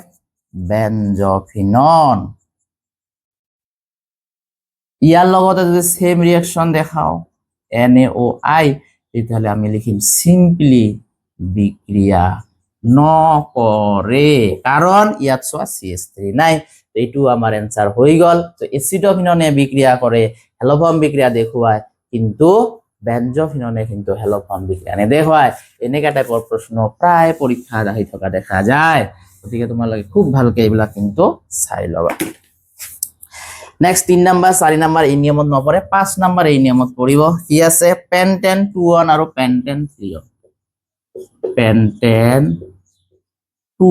বেনজোফিনন ইয়াৰ লগতে যদি সেম ৰিয়েকশন দেখাও NaOI তেতিয়াহ'লে আমি লিখিম সিম্পলি বিক্ৰিয়া নকৰে কাৰণ ইয়াত চোৱা CH3 নাই এইটো আমাৰ এনসাৰ হৈ গল তো এসিডোফিননে বিক্ৰিয়া কৰে হ্যালোফৰ্ম বিক্ৰিয়া দেখুৱায় কিন্তু বেঞ্জোফিননে কিন্তু হ্যালোফৰ্ম বিক্ৰিয়া নেদেখুৱায় এনেকা টাইপৰ প্ৰশ্ন প্ৰায় পৰীক্ষাত আহি থকা দেখা যায় গতিকে তোমালোকে খুব ভালকে এইবিলাক কিন্তু চাই লবা নেক্সট 3 নাম্বার 4 নাম্বার এই নিয়মত নপৰে 5 নাম্বাৰ এই নিয়মত পৰিব কি আছে পেন্টেন 2 আৰু পেন্টেন 3 পেন্টেন 2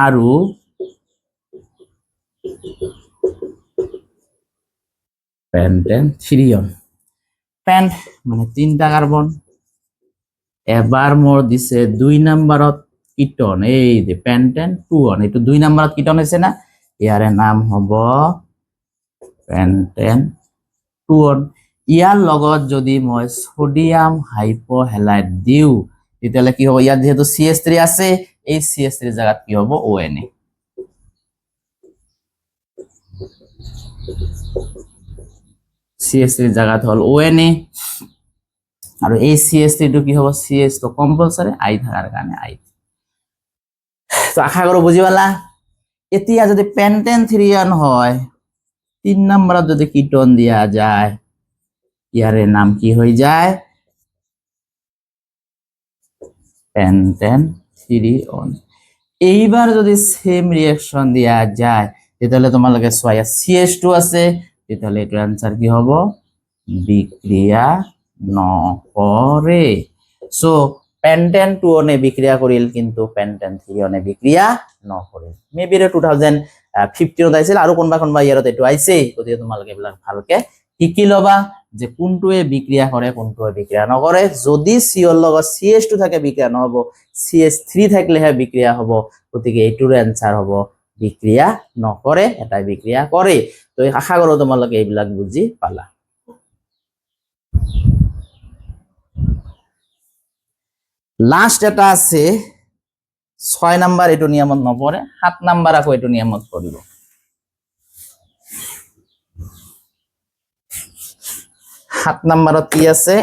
আৰু পেন্টেন 3 পেন্ট মানে 3টা কাৰ্বন এবাৰ মোৰ দিছে 2 নম্বৰত কিটন এই যে পেন্টেন 2 এইটো 2 নম্বৰত কিটন হৈছে না ইয়াৰে নাম হ'ব পেন্টেন 2 ইয়াৰ লগত যদি মই সোডিয়াম হাইপোহেলাইড দিও তেতিয়ালে কি হ'ব ইয়াত যেহেতু CH3 আছে এই CH3 জায়গাত কি হ'ব ONA CH3 জায়গাত হল ONA আৰু এই CH3 টো কি হ'ব CH তো কম্পালসৰি আই থাকাৰ কাৰণে আই তো আশা কৰো বুজি পালা এতিয়া যদি পেন্টেন 3 হয় 3 নম্বৰত যদি কিটন দিয়া যায় ইয়াৰে নাম কি হৈ যায় পেন্টেন 3 এইবাৰ যদি সেম ৰিয়েকশন দিয়া যায় তেতিয়ালে তোমালোকে সোয়া CH2 আছে তেতিয়ালে এটো आंसर কি হ'ব বিক্রিয়া নকৰে সো পেন্টেন 2 নে বিক্ৰিয়া কৰিল কিন্তু পেন্টেন 3 নে বিক্ৰিয়া নকৰিল মেবি 2015 আইছিল আৰু কোনবা ইয়াৰত এটো আইছে গতিকে তোমালোকে এইবিলাক ভালকে শিকি লবা যে কোনটোৱে বিক্ৰিয়া কৰে কোনটোৱে বিক্ৰিয়া নকৰে যদি সিওৰ লগত CH2 থাকে বিক্ৰিয়া নহব CH3 থাকলেহে বিক্ৰিয়া হ'ব গতিকে এইটোৰ आंसर হ'ব বিক্ৰিয়া নকৰে এটা বিক্ৰিয়া কৰে তো আশা কৰো তোমালোকে এইবিলাক বুজি পালা লাস্ট এটা আছে 6 নাম্বাৰ এটো নিয়মত নপৰে 7 নাম্বাৰ আকৌ এটো নিয়মত পৰিব 7 নাম্বাৰত কি আছে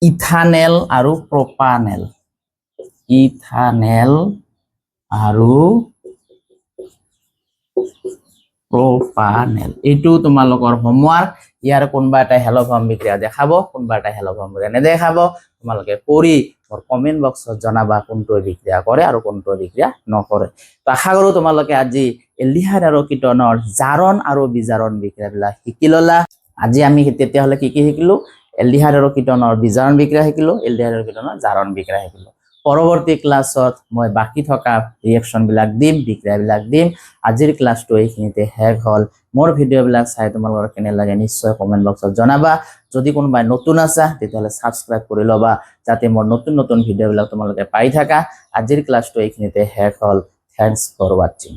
ইথানেল আৰু প্ৰপানেল ইথানেল আৰু প্ৰোপানেল এইটো তোমালোকৰ হোমৱৰ্ক ইয়াৰ কোনবা এটা হ্যালোফৰ্ম বিক্ৰিয়া দেখাবো কোনবা এটা হ্যালোফৰ্ম বিক্ৰিয়া নেদেখাব তোমালোকে পঢ়ি মোৰ কমেন্ট বক্সত জনাবা কোনটো বিক্ৰিয়া কৰে আৰু কোনটো বিক্ৰিয়া নকৰে তো আশা কৰো তোমালোকে আজি এলডিহাইড আৰু কিটনৰ জাৰণ আৰু বিজাৰণ বিক্ৰিয়াবিলাক শিকি ললা আজি আমি তেতিয়া হলে কি শিকিলো এলডিহাইড আৰু কিটনৰ বিজাৰণ বিক্ৰিয়া শিকিলো এলডিহাইড আৰু কিটনৰ জাৰণ বিক্ৰিয়া শিকিলো পৰৱৰ্তী ক্লাছত মই বাকি থকা ৰিয়েকশন বিলাক দিম বিক্ৰিয়া বিলাক দিম আজিৰ ক্লাছটো এইখিনিতে শেষ হল মোৰ ভিডিও বিলাক চাই তোমালোকৰ কেনে লাগে নিশ্চয় কমেন্ট বক্সত জনাবা যদি কোনোবাই নতুন আছে তেতিয়ালে সাবস্ক্রাইব কৰি লবা যাতে মোৰ নতুন নতুন ভিডিও বিলাক তোমালোকে পাই থাকা আজিৰ ক্লাছটো এইখিনিতে শেষ হল থ্যাঙ্কস ফৰ ওয়াচিং